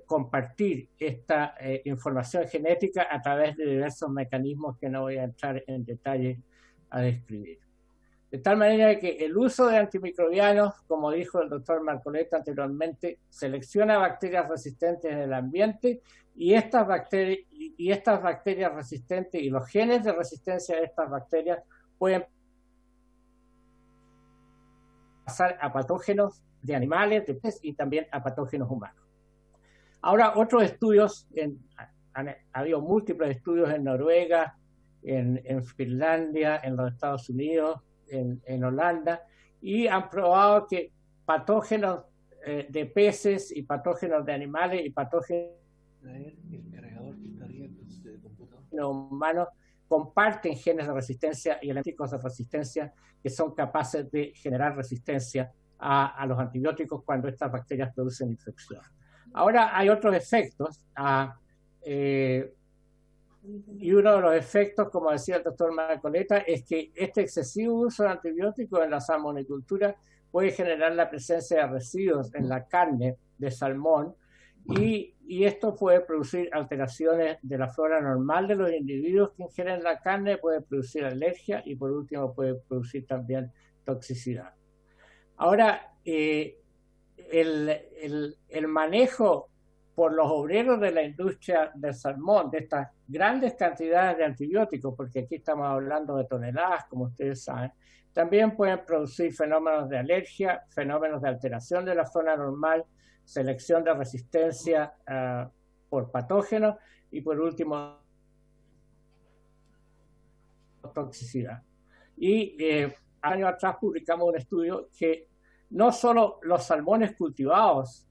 compartir esta información genética a través de diversos mecanismos que no voy a entrar en detalle a describir. De tal manera que el uso de antimicrobianos, como dijo el doctor Marcoleta anteriormente, selecciona bacterias resistentes en el ambiente y estas bacterias resistentes y los genes de resistencia de estas bacterias pueden pasar a patógenos de animales, de peces y también a patógenos humanos. Ahora, otros estudios, ha habido múltiples estudios en Noruega, en Finlandia, en los Estados Unidos, en Holanda, y han probado que patógenos de peces y patógenos de animales y patógenos humanos comparten genes de resistencia y elementos de resistencia que son capaces de generar resistencia a los antibióticos cuando estas bacterias producen infección. Ahora hay otros efectos, y uno de los efectos, como decía el doctor Marcoleta, es que este excesivo uso de antibióticos en la salmonicultura puede generar la presencia de residuos en la carne de salmón y esto puede producir alteraciones de la flora normal de los individuos que ingieren la carne, puede producir alergia y por último puede producir también toxicidad. Ahora, el manejo por los obreros de la industria del salmón, de estas grandes cantidades de antibióticos, porque aquí estamos hablando de toneladas, como ustedes saben, también pueden producir fenómenos de alergia, fenómenos de alteración de la flora normal, selección de resistencia por patógenos y por último toxicidad. Y años atrás publicamos un estudio que no solo los salmones cultivados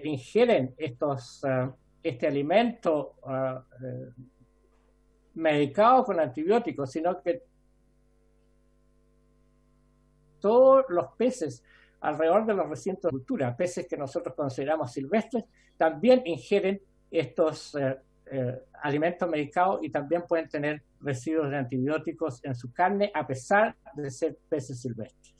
ingieren este alimento medicado con antibióticos, sino que todos los peces alrededor de los recintos de cultura, peces que nosotros consideramos silvestres, también ingieren estos alimentos medicados y también pueden tener residuos de antibióticos en su carne a pesar de ser peces silvestres.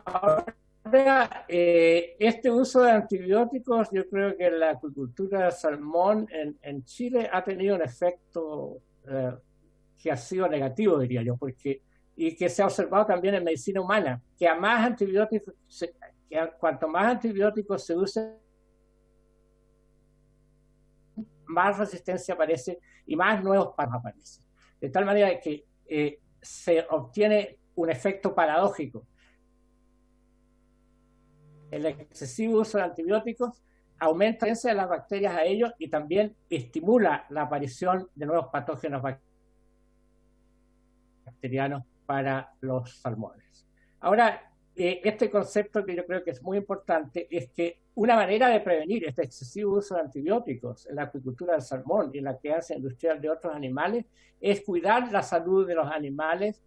Ahora, este uso de antibióticos, yo creo que en la acuicultura de salmón en Chile ha tenido un efecto que ha sido negativo, diría yo, y que se ha observado también en medicina humana, que cuanto más antibióticos se usen, más resistencia aparece y más nuevos patógenos aparecen. De tal manera que se obtiene un efecto paradójico. El excesivo uso de antibióticos aumenta la resistencia de las bacterias a ellos y también estimula la aparición de nuevos patógenos bacterianos para los salmones. Ahora, este concepto que yo creo que es muy importante es que una manera de prevenir este excesivo uso de antibióticos en la acuicultura del salmón y en la crianza industrial de otros animales es cuidar la salud de los animales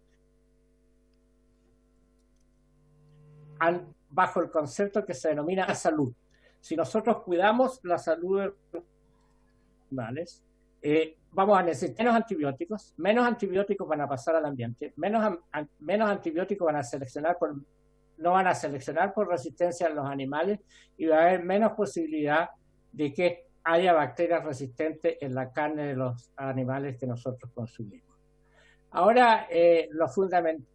bajo el concepto que se denomina salud. Si nosotros cuidamos la salud de los animales, vamos a necesitar menos antibióticos van a pasar al ambiente, menos antibióticos no van a seleccionar por resistencia en los animales y va a haber menos posibilidad de que haya bacterias resistentes en la carne de los animales que nosotros consumimos. Ahora, lo fundamental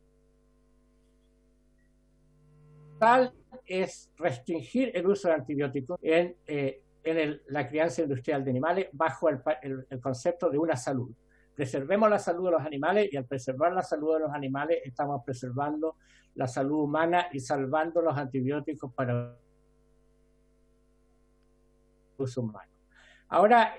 es restringir el uso de antibióticos en la crianza industrial de animales bajo el concepto de una salud. Preservemos la salud de los animales, y al preservar la salud de los animales estamos preservando la salud humana y salvando los antibióticos para el uso humano. Ahora,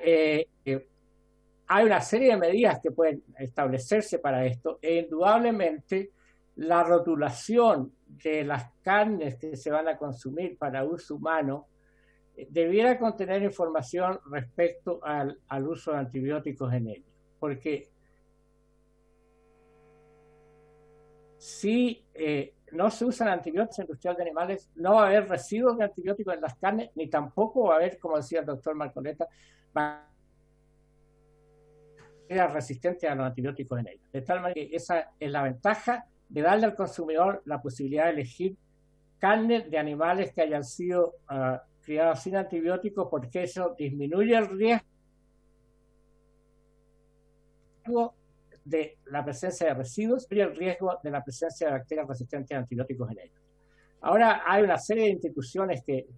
hay una serie de medidas que pueden establecerse para esto, e indudablemente la rotulación de las carnes que se van a consumir para uso humano debiera contener información respecto al uso de antibióticos en ellos. Porque si no se usan antibióticos industriales de animales, no va a haber residuos de antibióticos en las carnes, ni tampoco va a haber, como decía el doctor Marcoleta, bacterias resistentes a los antibióticos en ellos. De tal manera que esa es la ventaja de darle al consumidor la posibilidad de elegir carne de animales que hayan sido criados sin antibióticos, porque eso disminuye el riesgo de la presencia de residuos y el riesgo de la presencia de bacterias resistentes a antibióticos en ellos. Ahora hay una serie de instituciones que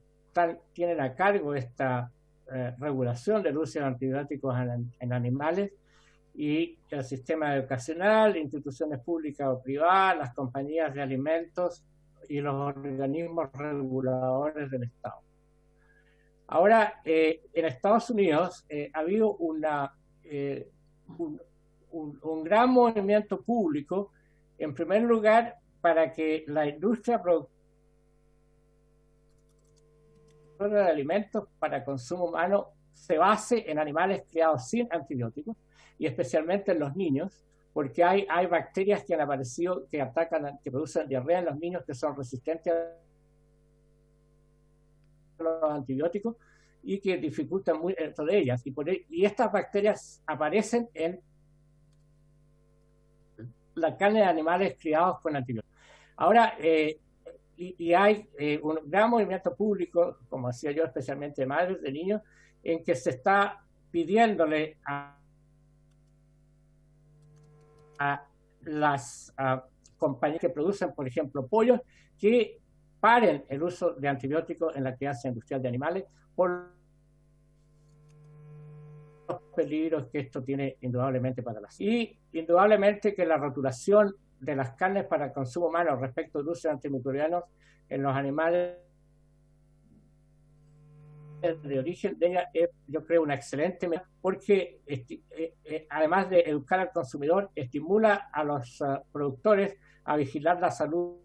tienen a cargo esta regulación del uso de antibióticos en animales, y el sistema educacional, instituciones públicas o privadas, las compañías de alimentos y los organismos reguladores del Estado. Ahora, en Estados Unidos ha habido un gran movimiento público, en primer lugar, para que la industria productora de alimentos para consumo humano se base en animales criados sin antibióticos, y especialmente en los niños, porque hay bacterias que han aparecido que producen diarrea en los niños, que son resistentes a los antibióticos y que dificultan mucho de ellas. Y estas bacterias aparecen en la carne de animales criados con antibióticos. Ahora, y hay un gran movimiento público, como decía yo, especialmente de madres, de niños, en que se está pidiéndole a las compañías que producen, por ejemplo, pollos, que paren el uso de antibióticos en la crianza industrial de animales por los peligros que esto tiene indudablemente para la salud. Y indudablemente que la rotulación de las carnes para consumo humano respecto al uso de antimicrobianos en los animales de origen de ella es, yo creo, una excelente medida, porque además de educar al consumidor, estimula a los productores a vigilar la salud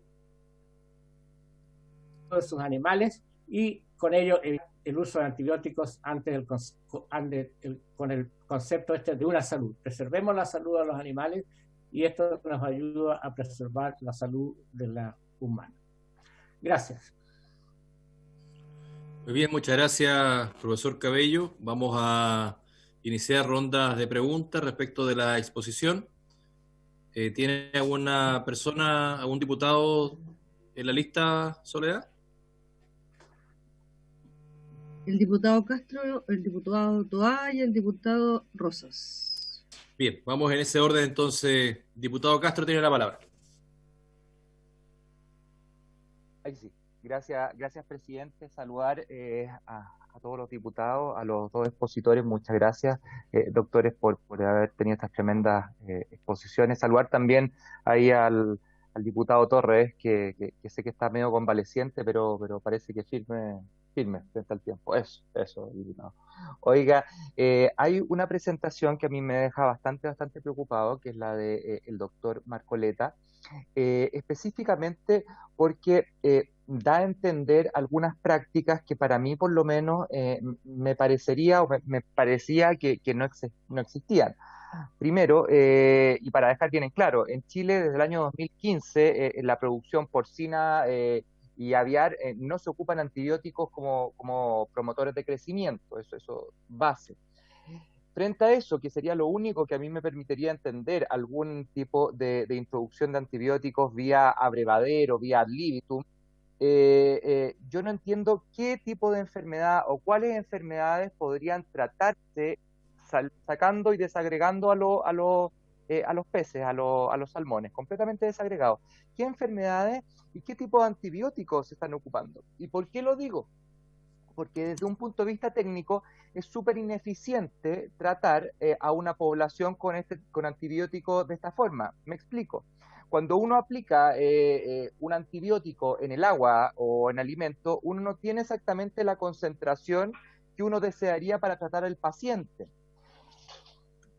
de sus animales, y con ello el uso de antibióticos con el concepto de una salud. Preservemos la salud de los animales, y esto nos ayuda a preservar la salud de la humana. Gracias. Muy bien, muchas gracias, profesor Cabello. Vamos a iniciar rondas de preguntas respecto de la exposición. ¿Tiene alguna persona, algún diputado en la lista, Soledad? El diputado Castro, el diputado Toá y el diputado Rosas. Bien, vamos en ese orden entonces. Diputado Castro tiene la palabra. Ahí sí. Gracias, presidente. Saludar a todos los diputados, a los dos expositores. Muchas gracias, doctores, por haber tenido estas tremendas exposiciones. Saludar también ahí al diputado Torres, que sé que está medio convaleciente, pero parece que firme frente al tiempo. Eso, diputado. Oiga, hay una presentación que a mí me deja bastante preocupado, que es la de el doctor Marcoleta, específicamente porque da a entender algunas prácticas que para mí, por lo menos, me parecía que no existían. Primero, y para dejar bien en claro, en Chile desde el año 2015 la producción porcina y aviar no se ocupan antibióticos como promotores de crecimiento, eso base. Frente a eso, que sería lo único que a mí me permitiría entender algún tipo de introducción de antibióticos vía abrevadero, vía ad libitum, yo no entiendo qué tipo de enfermedad o cuáles enfermedades podrían tratarse sacando y desagregando a los peces, a los salmones, completamente desagregados. ¿Qué enfermedades y qué tipo de antibióticos se están ocupando? ¿Y por qué lo digo? Porque desde un punto de vista técnico es súper ineficiente tratar a una población con antibióticos de esta forma. Me explico. Cuando uno aplica un antibiótico en el agua o en alimento, uno no tiene exactamente la concentración que uno desearía para tratar al paciente.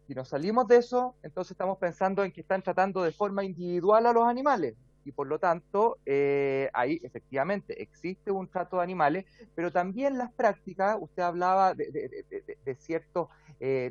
Si nos salimos de eso, entonces estamos pensando en que están tratando de forma individual a los animales. Y por lo tanto, ahí efectivamente existe un trato de animales, pero también las prácticas, usted hablaba de ciertos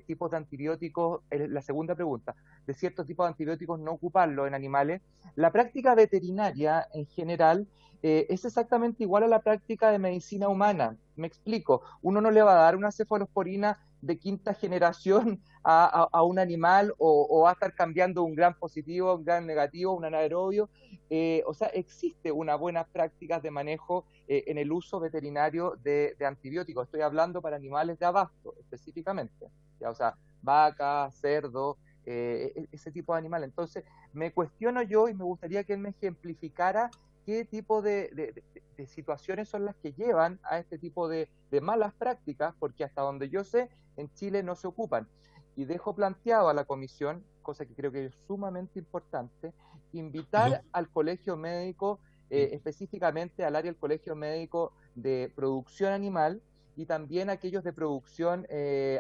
tipos de antibióticos, la segunda pregunta, de ciertos tipos de antibióticos no ocuparlos en animales. La práctica veterinaria en general es exactamente igual a la práctica de medicina humana. Me explico, uno no le va a dar una cefalosporina de quinta generación a un animal o va a estar cambiando un gran positivo, un gran negativo, un anaerobio. O sea, existe unas buenas prácticas de manejo en el uso veterinario de antibióticos. Estoy hablando para animales de abasto específicamente, ¿ya? O sea, vaca, cerdo, ese tipo de animal. Entonces, me cuestiono yo y me gustaría que él me ejemplificara qué tipo de situaciones son las que llevan a este tipo de malas prácticas, porque hasta donde yo sé, en Chile no se ocupan. Y dejo planteado a la comisión, cosa que creo que es sumamente importante, invitar al colegio médico, específicamente al área del colegio médico de producción animal y también aquellos de producción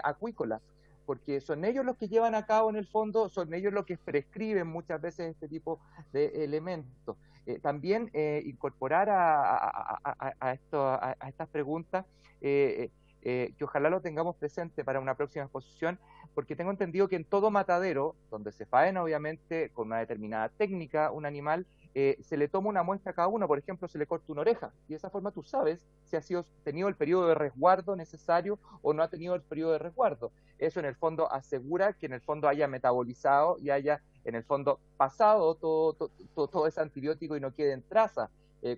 acuícola, porque son ellos los que llevan a cabo en el fondo, son ellos los que prescriben muchas veces este tipo de elementos. También incorporar a estas preguntas que ojalá lo tengamos presente para una próxima exposición, porque tengo entendido que en todo matadero, donde se faena obviamente con una determinada técnica un animal, se le toma una muestra a cada uno. Por ejemplo, se le corta una oreja, y de esa forma tú sabes si ha tenido el periodo de resguardo necesario o no ha tenido el periodo de resguardo. Eso en el fondo asegura que en el fondo haya metabolizado y haya en el fondo pasado todo ese antibiótico y no quede en traza,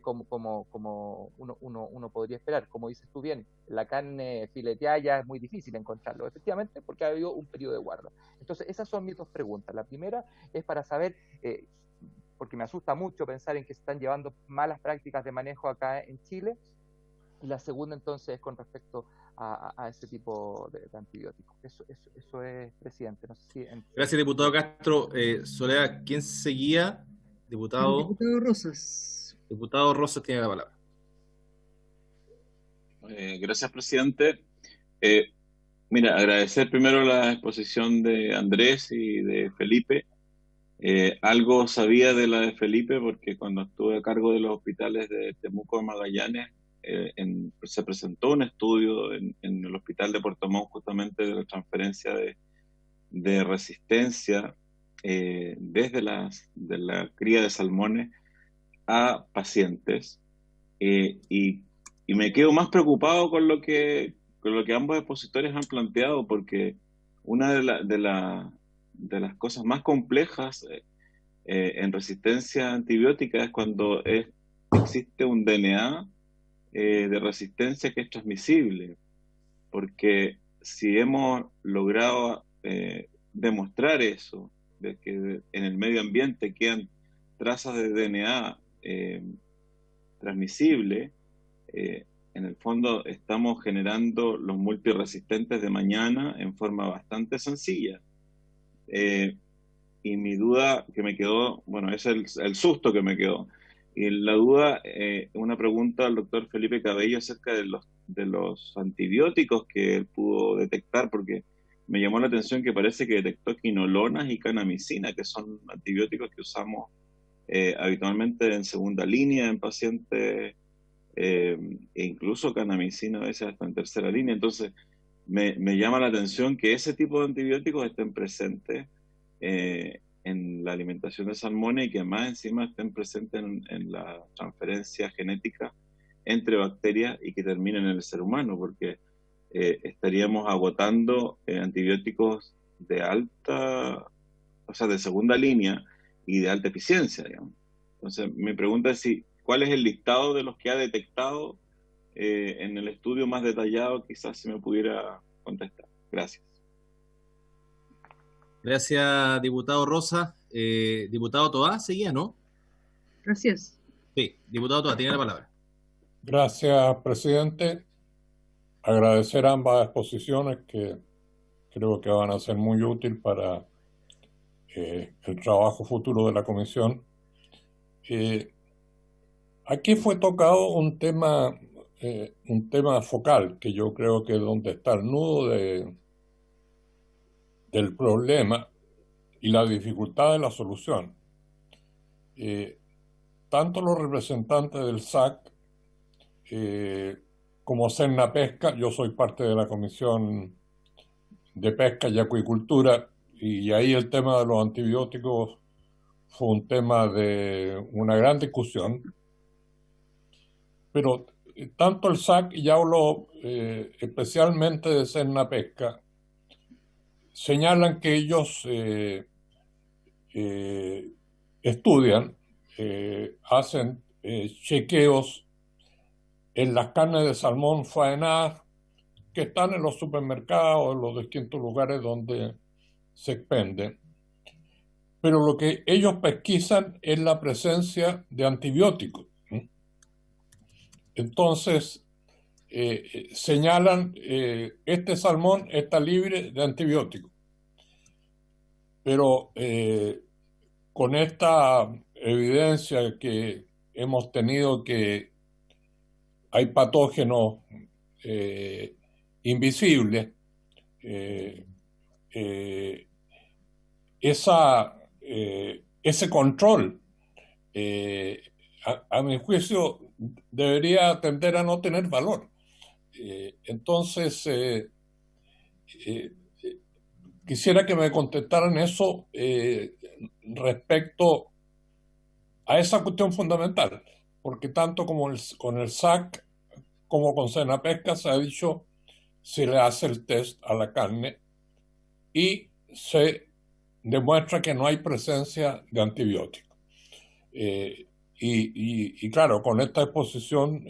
como uno podría esperar. Como dices tú bien, la carne fileteada ya es muy difícil encontrarlo, efectivamente, porque ha habido un periodo de guarda. Entonces, esas son mis dos preguntas. La primera es para saber, porque me asusta mucho pensar en que se están llevando malas prácticas de manejo acá en Chile, y la segunda entonces es con respecto a ese tipo de antibióticos. Eso es, presidente. No sé si Gracias, diputado Castro. Soledad, ¿quién seguía? Diputado Rosas. Diputado Rosas tiene la palabra. Gracias, presidente. Mira, agradecer primero la exposición de Andrés y de Felipe. Algo sabía de la de Felipe porque cuando estuve a cargo de los hospitales de Temuco de Magallanes, se presentó un estudio en el hospital de Puerto Montt justamente de la transferencia de resistencia desde de la cría de salmones a pacientes, y me quedo más preocupado con lo que ambos expositores han planteado, porque una de las cosas más complejas en resistencia antibiótica es cuando existe un DNA de resistencia que es transmisible, porque si hemos logrado demostrar eso, de que en el medio ambiente quedan trazas de DNA transmisible, en el fondo estamos generando los multiresistentes de mañana en forma bastante sencilla. Y mi duda que me quedó, bueno, es el susto que me quedó. Y la duda, una pregunta al doctor Felipe Cabello acerca de los antibióticos que él pudo detectar, porque me llamó la atención que parece que detectó quinolonas y canamicina, que son antibióticos que usamos habitualmente en segunda línea en pacientes, e incluso canamicina a veces hasta en tercera línea. Entonces, me llama la atención que ese tipo de antibióticos estén presentes en la alimentación de salmones y que más encima estén presentes en la transferencia genética entre bacterias y que terminen en el ser humano, porque estaríamos agotando antibióticos de alta, o sea, de segunda línea y de alta eficiencia, digamos. Entonces, mi pregunta es si cuál es el listado de los que ha detectado en el estudio más detallado, quizás se me pudiera contestar. Gracias. Gracias, diputado Rosa. Diputado Toá, seguía, ¿no? Gracias. Sí, diputado Toá, tiene la palabra. Gracias, presidente. Agradecer ambas exposiciones que creo que van a ser muy útiles para el trabajo futuro de la comisión. Aquí fue tocado un tema focal, que yo creo que es donde está el nudo del problema y la dificultad de la solución. Tanto los representantes del SAC como Sernapesca, yo soy parte de la Comisión de Pesca y Acuicultura, y ahí el tema de los antibióticos fue un tema de una gran discusión, pero tanto el SAC, y hablo especialmente de Sernapesca, señalan que ellos estudian, hacen chequeos en las carnes de salmón faenadas que están en los supermercados, en los distintos lugares donde se expenden. Pero lo que ellos pesquisan es la presencia de antibióticos. Entonces, señalan, este salmón está libre de antibióticos. Pero con esta evidencia que hemos tenido que hay patógenos invisibles, ese control, a mi juicio, debería tender a no tener valor. Entonces, quisiera que me contestaran eso respecto a esa cuestión fundamental, porque tanto como con el SAC como con Sernapesca se ha dicho, se le hace el test a la carne y se demuestra que no hay presencia de antibióticos. Y claro, con esta exposición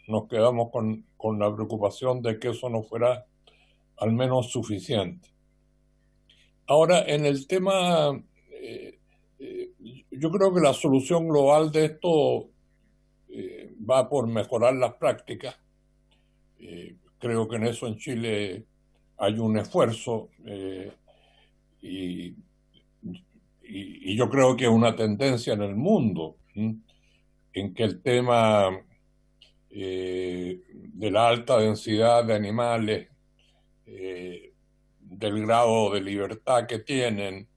nos quedamos con la preocupación de que eso no fuera al menos suficiente. Ahora, en el tema, yo creo que la solución global de esto va por mejorar las prácticas. Creo que en eso en Chile hay un esfuerzo y yo creo que es una tendencia en el mundo en que el tema de la alta densidad de animales, del grado de libertad que tienen,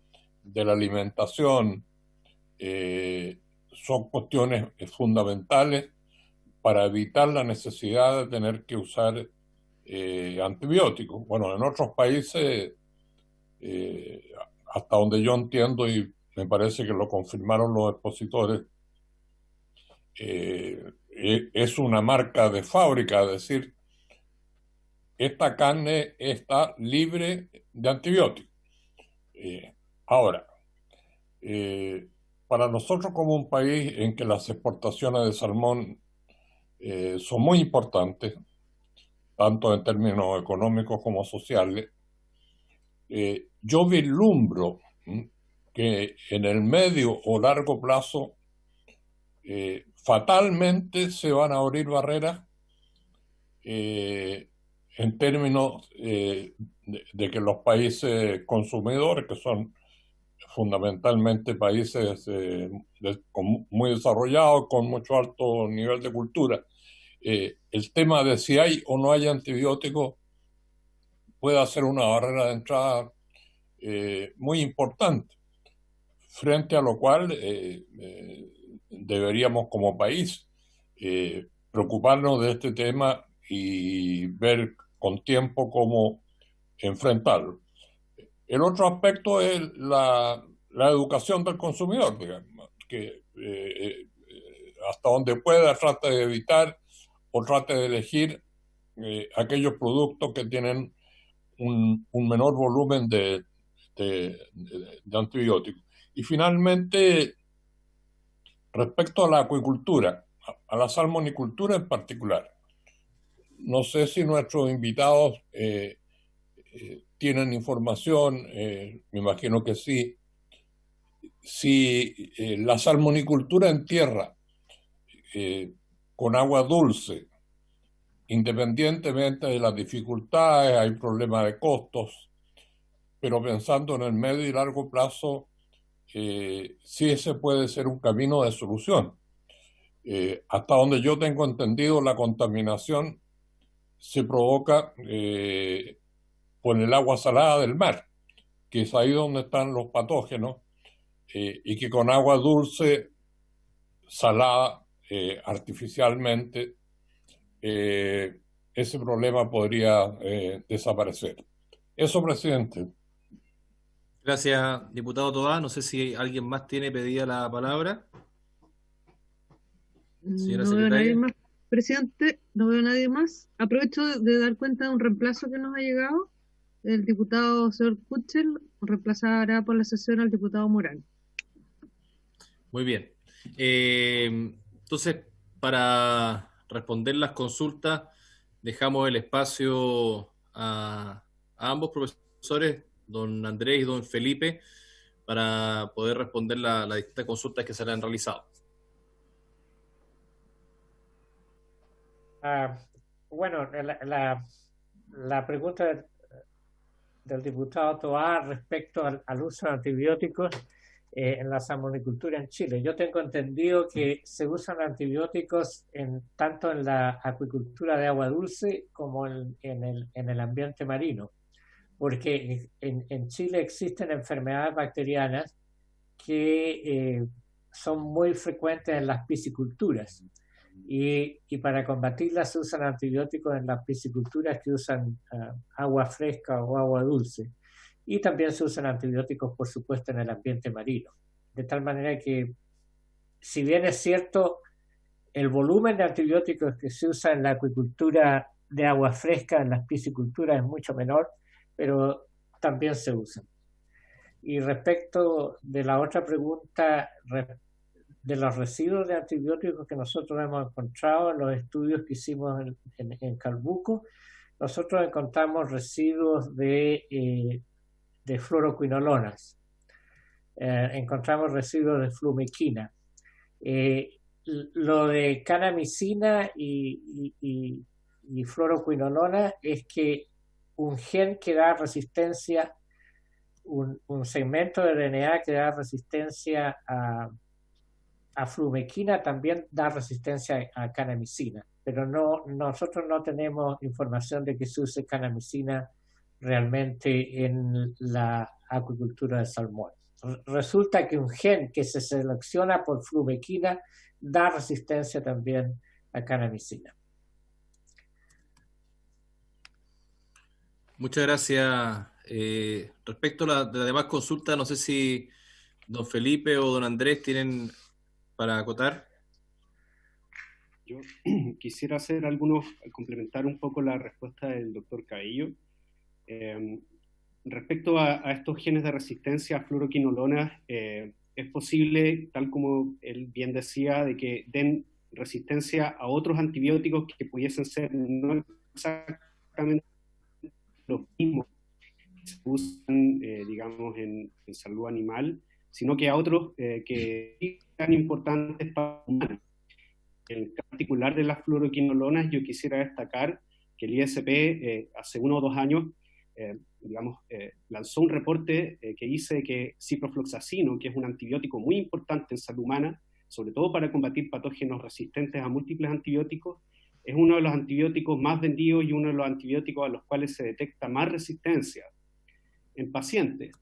de la alimentación, son cuestiones fundamentales para evitar la necesidad de tener que usar antibióticos. Bueno, en otros países, hasta donde yo entiendo, y me parece que lo confirmaron los expositores, es una marca de fábrica, es decir, esta carne está libre de antibióticos. Ahora, para nosotros como un país en que las exportaciones de salmón son muy importantes, tanto en términos económicos como sociales, yo vislumbro que en el medio o largo plazo fatalmente se van a abrir barreras en términos de que los países consumidores, que son fundamentalmente países muy desarrollados, con mucho alto nivel de cultura, el tema de si hay o no hay antibióticos puede ser una barrera de entrada muy importante, frente a lo cual deberíamos como país preocuparnos de este tema y ver con tiempo cómo enfrentarlo. El otro aspecto es la educación del consumidor, digamos, que hasta donde pueda trate de evitar o trate de elegir aquellos productos que tienen un menor volumen de antibióticos. Y finalmente, Respecto a la acuicultura, a la salmonicultura en particular, no sé si nuestros invitados tienen información, me imagino que sí, si la salmonicultura en tierra con agua dulce, independientemente de las dificultades, hay problemas de costos, pero pensando en el medio y largo plazo, sí ese puede ser un camino de solución. Hasta donde yo tengo entendido, la contaminación se provoca por el agua salada del mar, que es ahí donde están los patógenos, y que con agua dulce, salada artificialmente, ese problema podría desaparecer. Eso, presidente. Gracias, diputado Toá. No sé si alguien más tiene pedida la palabra. Señora No veo a nadie secretaria. más, presidente, no veo a nadie más. Aprovecho de dar cuenta de un reemplazo que nos ha llegado. El diputado señor Kuchel reemplazará por la sesión al diputado Morán. Muy bien. Entonces, para responder las consultas, dejamos el espacio a ambos profesores, don Andrés y don Felipe, para poder responder las distintas consultas que se le han realizado. Bueno, la pregunta del diputado Toá respecto al uso de antibióticos en la salmonicultura en Chile. Yo tengo entendido que se usan antibióticos tanto en la acuicultura de agua dulce como en el ambiente marino, porque en Chile existen enfermedades bacterianas que son muy frecuentes en las pisciculturas. Y para combatirlas se usan antibióticos en las pisciculturas que usan agua fresca o agua dulce. Y también se usan antibióticos, por supuesto, en el ambiente marino. De tal manera que, si bien es cierto, el volumen de antibióticos que se usa en la acuicultura de agua fresca, en las pisciculturas, es mucho menor, pero también se usan. Y respecto de la otra pregunta, de los residuos de antibióticos que nosotros hemos encontrado en los estudios que hicimos en Calbuco, nosotros encontramos residuos de fluoroquinolonas, encontramos residuos de flumequina. Lo de canamicina y fluoroquinolona es que un gen que da resistencia, un segmento de DNA que da resistencia a flumequina también da resistencia a canamicina, pero nosotros no tenemos información de que se use canamicina realmente en la acuicultura de salmón. Resulta que un gen que se selecciona por flumequina da resistencia también a canamicina. Muchas gracias. Respecto a las demás consultas, no sé si don Felipe o don Andrés tienen para acotar. Yo quisiera complementar un poco la respuesta del doctor Cabello. Respecto a estos genes de resistencia a fluoroquinolonas, es posible, tal como él bien decía, de que den resistencia a otros antibióticos que pudiesen ser no exactamente los mismos que se usan, digamos, en salud animal, sino que a otros que sean importantes para humanos. En particular de las fluoroquinolonas, yo quisiera destacar que el ISP hace 1 o 2 años lanzó un reporte que dice que ciprofloxacino, que es un antibiótico muy importante en salud humana, sobre todo para combatir patógenos resistentes a múltiples antibióticos, es uno de los antibióticos más vendidos y uno de los antibióticos a los cuales se detecta más resistencia en pacientes.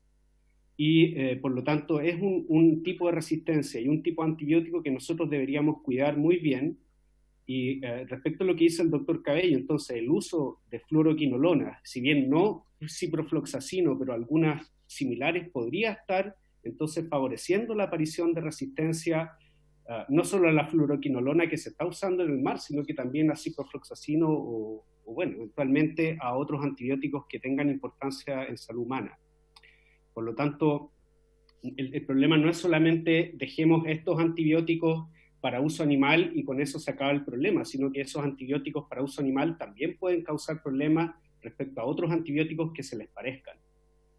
Y por lo tanto es un tipo de resistencia y un tipo de antibiótico que nosotros deberíamos cuidar muy bien. Y respecto a lo que dice el doctor Cabello, entonces el uso de fluoroquinolonas, si bien no ciprofloxacino, pero algunas similares, podría estar entonces favoreciendo la aparición de resistencia no solo a la fluoroquinolona que se está usando en el mar, sino que también a ciprofloxacino o bueno, eventualmente a otros antibióticos que tengan importancia en salud humana. Por lo tanto, el problema no es solamente dejemos estos antibióticos para uso animal y con eso se acaba el problema, sino que esos antibióticos para uso animal también pueden causar problemas respecto a otros antibióticos que se les parezcan.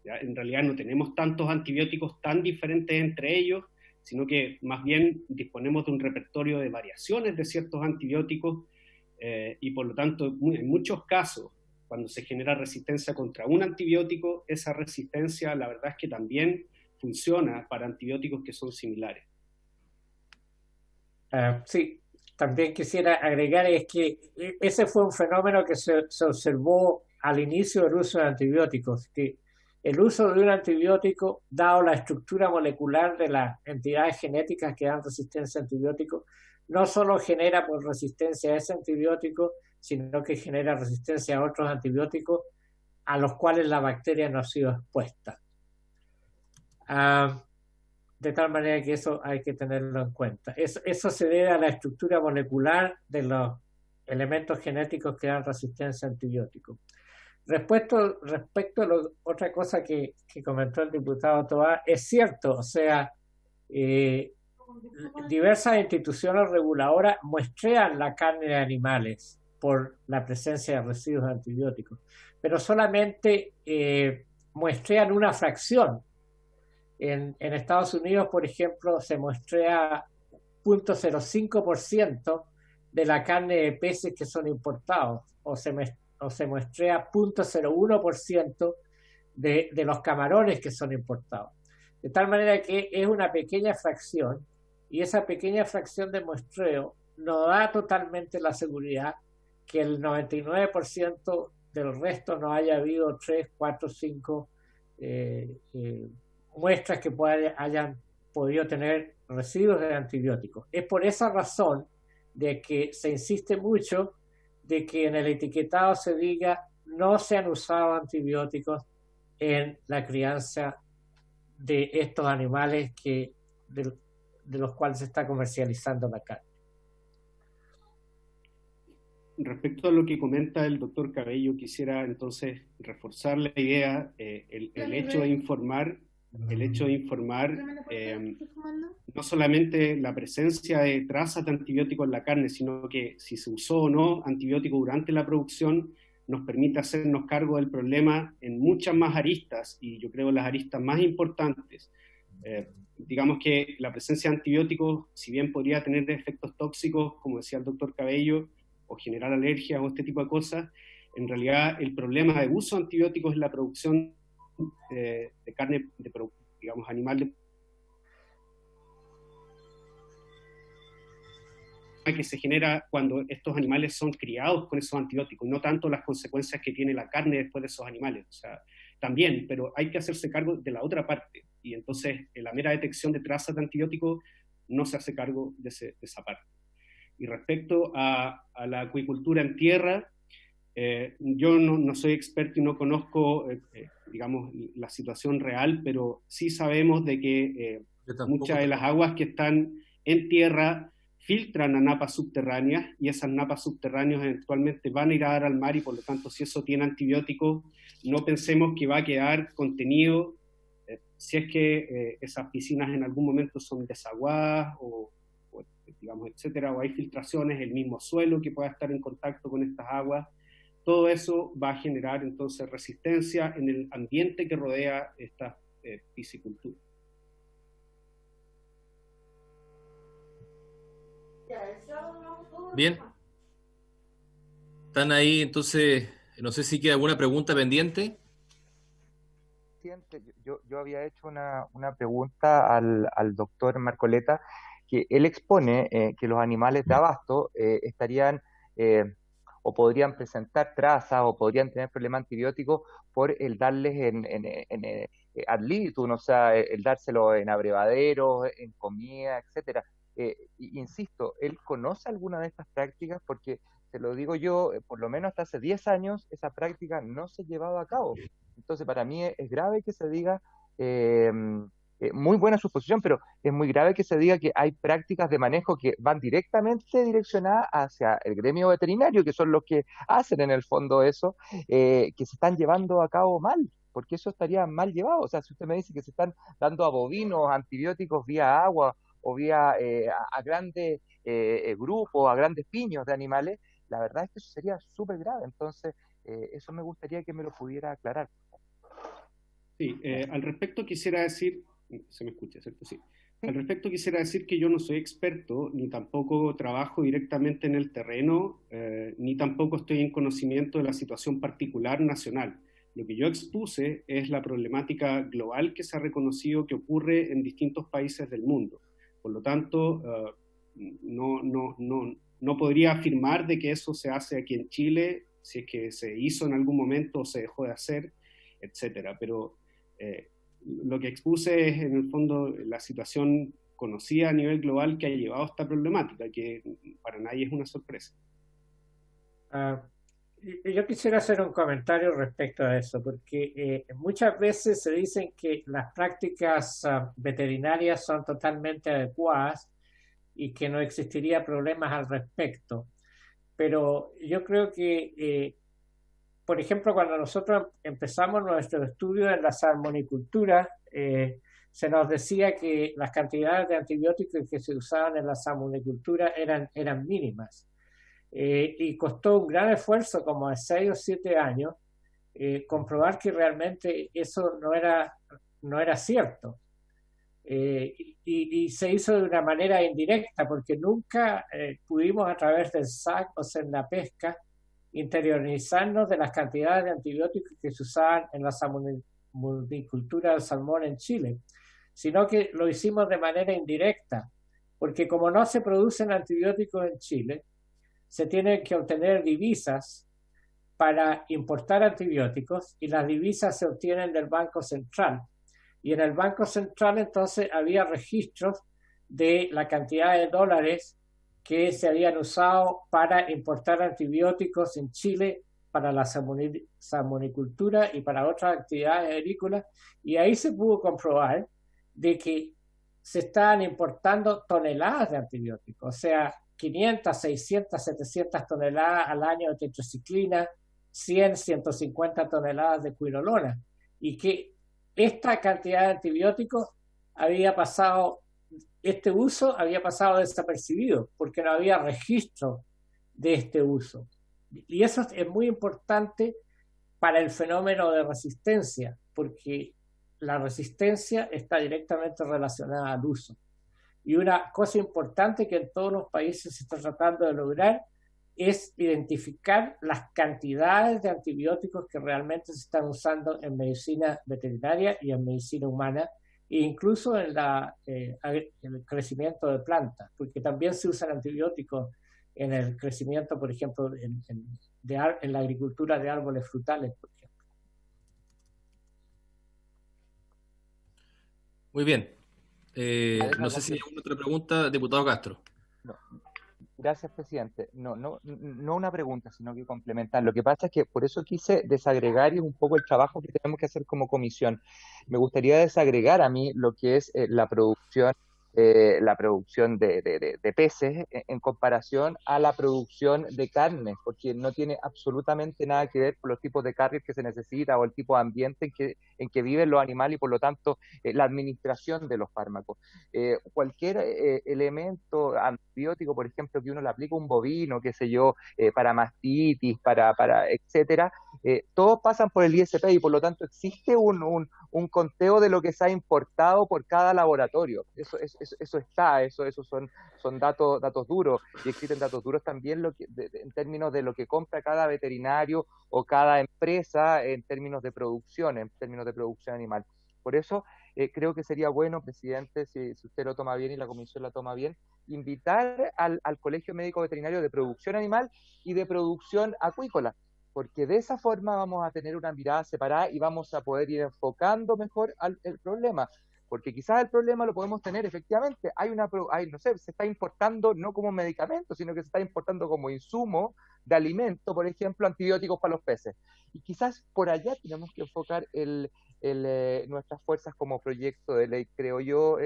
¿Ya? En realidad no tenemos tantos antibióticos tan diferentes entre ellos, sino que más bien disponemos de un repertorio de variaciones de ciertos antibióticos y por lo tanto en muchos casos cuando se genera resistencia contra un antibiótico, esa resistencia la verdad es que también funciona para antibióticos que son similares. Sí, también quisiera agregar es que ese fue un fenómeno que se observó al inicio del uso de antibióticos, que el uso de un antibiótico, dado la estructura molecular de las entidades genéticas que dan resistencia a antibióticos, no solo genera por resistencia a ese antibiótico, sino que genera resistencia a otros antibióticos a los cuales la bacteria no ha sido expuesta. De tal manera que eso hay que tenerlo en cuenta. Eso se debe a la estructura molecular de los elementos genéticos que dan resistencia a antibióticos. Respecto a otra cosa que comentó el diputado Toá, es cierto, o sea, diversas instituciones reguladoras muestrean la carne de animales por la presencia de residuos de antibióticos, pero solamente muestrean una fracción. En Estados Unidos, por ejemplo, se muestrea 0.05% de la carne de peces que son importados, o se muestrea 0.01% de los camarones que son importados. De tal manera que es una pequeña fracción, y esa pequeña fracción de muestreo no da totalmente la seguridad que el 99% del resto no haya habido 3, 4, 5 muestras que hayan podido tener residuos de antibióticos. Es por esa razón de que se insiste mucho de que en el etiquetado se diga no se han usado antibióticos en la crianza de estos animales de los cuales se está comercializando la carne. Respecto a lo que comenta el doctor Cabello, quisiera entonces reforzar la idea, el hecho de informar no solamente la presencia de trazas de antibióticos en la carne, sino que si se usó o no antibiótico durante la producción, nos permite hacernos cargo del problema en muchas más aristas, y yo creo las aristas más importantes. Digamos que la presencia de antibióticos, si bien podría tener efectos tóxicos, como decía el doctor Cabello, o generar alergias o este tipo de cosas, en realidad el problema de uso de antibióticos es la producción de carne, digamos, animal que se genera cuando estos animales son criados con esos antibióticos, no tanto las consecuencias que tiene la carne después de esos animales. O sea, también, pero hay que hacerse cargo de la otra parte, y entonces la mera detección de trazas de antibióticos no se hace cargo de esa parte. Y respecto a la acuicultura en tierra, yo no soy experto y no conozco, digamos, la situación real, pero sí sabemos de que muchas de las aguas que están en tierra filtran a napas subterráneas, y esas napas subterráneas eventualmente van a ir a dar al mar, y por lo tanto, si eso tiene antibióticos, no pensemos que va a quedar contenido, si es que esas piscinas en algún momento son desaguadas o digamos, etcétera, o hay filtraciones, el mismo suelo que pueda estar en contacto con estas aguas. Todo eso va a generar entonces resistencia en el ambiente que rodea esta piscicultura. Bien. Están ahí, entonces, no sé si queda alguna pregunta pendiente. Yo había hecho una pregunta al doctor Marcoleta, que él expone que los animales de abasto estarían o podrían presentar trazas o podrían tener problemas antibióticos por el darles ad libitum, o sea, el dárselo en abrevaderos, en comida, etcétera. Insisto, ¿él conoce alguna de estas prácticas? Porque, te lo digo yo, por lo menos hasta hace 10 años esa práctica no se llevaba a cabo. Entonces, para mí es grave que se diga, muy buena su posición, pero es muy grave que se diga que hay prácticas de manejo que van directamente direccionadas hacia el gremio veterinario, que son los que hacen en el fondo eso, que se están llevando a cabo mal. porque eso estaría mal llevado. O sea, si usted me dice que se están dando a bovinos antibióticos vía agua o vía a grandes grupos, a grandes piños de animales, la verdad es que eso sería súper grave. Entonces, eso me gustaría que me lo pudiera aclarar. Sí, al respecto quisiera decir, se me escucha, ¿cierto? Sí. Al respecto quisiera decir que yo no soy experto, ni tampoco trabajo directamente en el terreno, ni tampoco estoy en conocimiento de la situación particular nacional. Lo que yo expuse es la problemática global que se ha reconocido que ocurre en distintos países del mundo. Por lo tanto, no podría afirmar de que eso se hace aquí en Chile, si es que se hizo en algún momento o se dejó de hacer, etcétera. Pero lo que expuse es, en el fondo, la situación conocida a nivel global que ha llevado a esta problemática, que para nadie es una sorpresa. Yo quisiera hacer un comentario respecto a eso, porque muchas veces se dicen que las prácticas veterinarias son totalmente adecuadas y que no existiría problemas al respecto. Pero yo creo que por ejemplo, cuando nosotros empezamos nuestro estudio en la salmonicultura, se nos decía que las cantidades de antibióticos que se usaban en la salmonicultura eran mínimas. Y costó un gran esfuerzo, como de 6 o 7 años, comprobar que realmente eso no era cierto. Y se hizo de una manera indirecta, porque nunca pudimos a través del SAC o Pesca interiorizarnos de las cantidades de antibióticos que se usaban en la salmonicultura del salmón en Chile, sino que lo hicimos de manera indirecta, porque como no se producen antibióticos en Chile, se tienen que obtener divisas para importar antibióticos, y las divisas se obtienen del Banco Central. Y en el Banco Central entonces había registros de la cantidad de dólares que se habían usado para importar antibióticos en Chile para la salmonicultura y para otras actividades agrícolas, y ahí se pudo comprobar de que se estaban importando toneladas de antibióticos, o sea, 500, 600, 700 toneladas al año de tetraciclina, 100, 150 toneladas de quinolona, y que esta cantidad de antibióticos este uso había pasado desapercibido, porque no había registro de este uso. Y eso es muy importante para el fenómeno de resistencia, porque la resistencia está directamente relacionada al uso. Y una cosa importante que en todos los países se está tratando de lograr es identificar las cantidades de antibióticos que realmente se están usando en medicina veterinaria y en medicina humana, e incluso en el crecimiento de plantas, porque también se usan antibióticos en el crecimiento, por ejemplo, en la agricultura de árboles frutales, por ejemplo. Muy bien. No sé si hay alguna otra pregunta, diputado Castro. No. Gracias, presidente. No una pregunta, sino que complementar. Lo que pasa es que por eso quise desagregar un poco el trabajo que tenemos que hacer como comisión. Me gustaría desagregar a mí lo que es la producción de peces en comparación a la producción de carne, porque no tiene absolutamente nada que ver con los tipos de carne que se necesita o el tipo de ambiente en que viven los animales, y por lo tanto la administración de los fármacos. Cualquier elemento antibiótico, por ejemplo, que uno le aplica a un bovino, qué sé yo, para mastitis, para etcétera, todos pasan por el ISP, y por lo tanto existe un conteo de lo que se ha importado por cada laboratorio. Eso está, son datos duros, y existen datos duros también en términos de lo que compra cada veterinario o cada empresa en términos de producción animal. Por eso creo que sería bueno, presidente, si usted lo toma bien y la comisión la toma bien, invitar al Colegio Médico Veterinario de Producción Animal y de Producción Acuícola, porque de esa forma vamos a tener una mirada separada y vamos a poder ir enfocando mejor el problema. Porque quizás el problema lo podemos tener, efectivamente, se está importando no como medicamento, sino que se está importando como insumo de alimento, por ejemplo, antibióticos para los peces. Y quizás por allá tenemos que enfocar nuestras fuerzas como proyecto de ley, creo yo,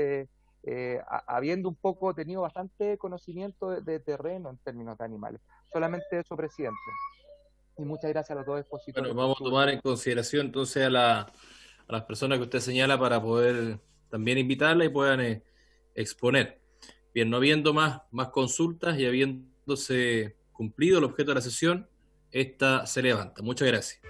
habiendo un poco tenido bastante conocimiento de terreno en términos de animales. Solamente eso, presidente. Y muchas gracias a los dos expositores. Bueno, vamos a tomar en consideración entonces a las personas que usted señala para poder también invitarla y puedan exponer. Bien, no habiendo más consultas y habiéndose cumplido el objeto de la sesión, esta se levanta. Muchas gracias.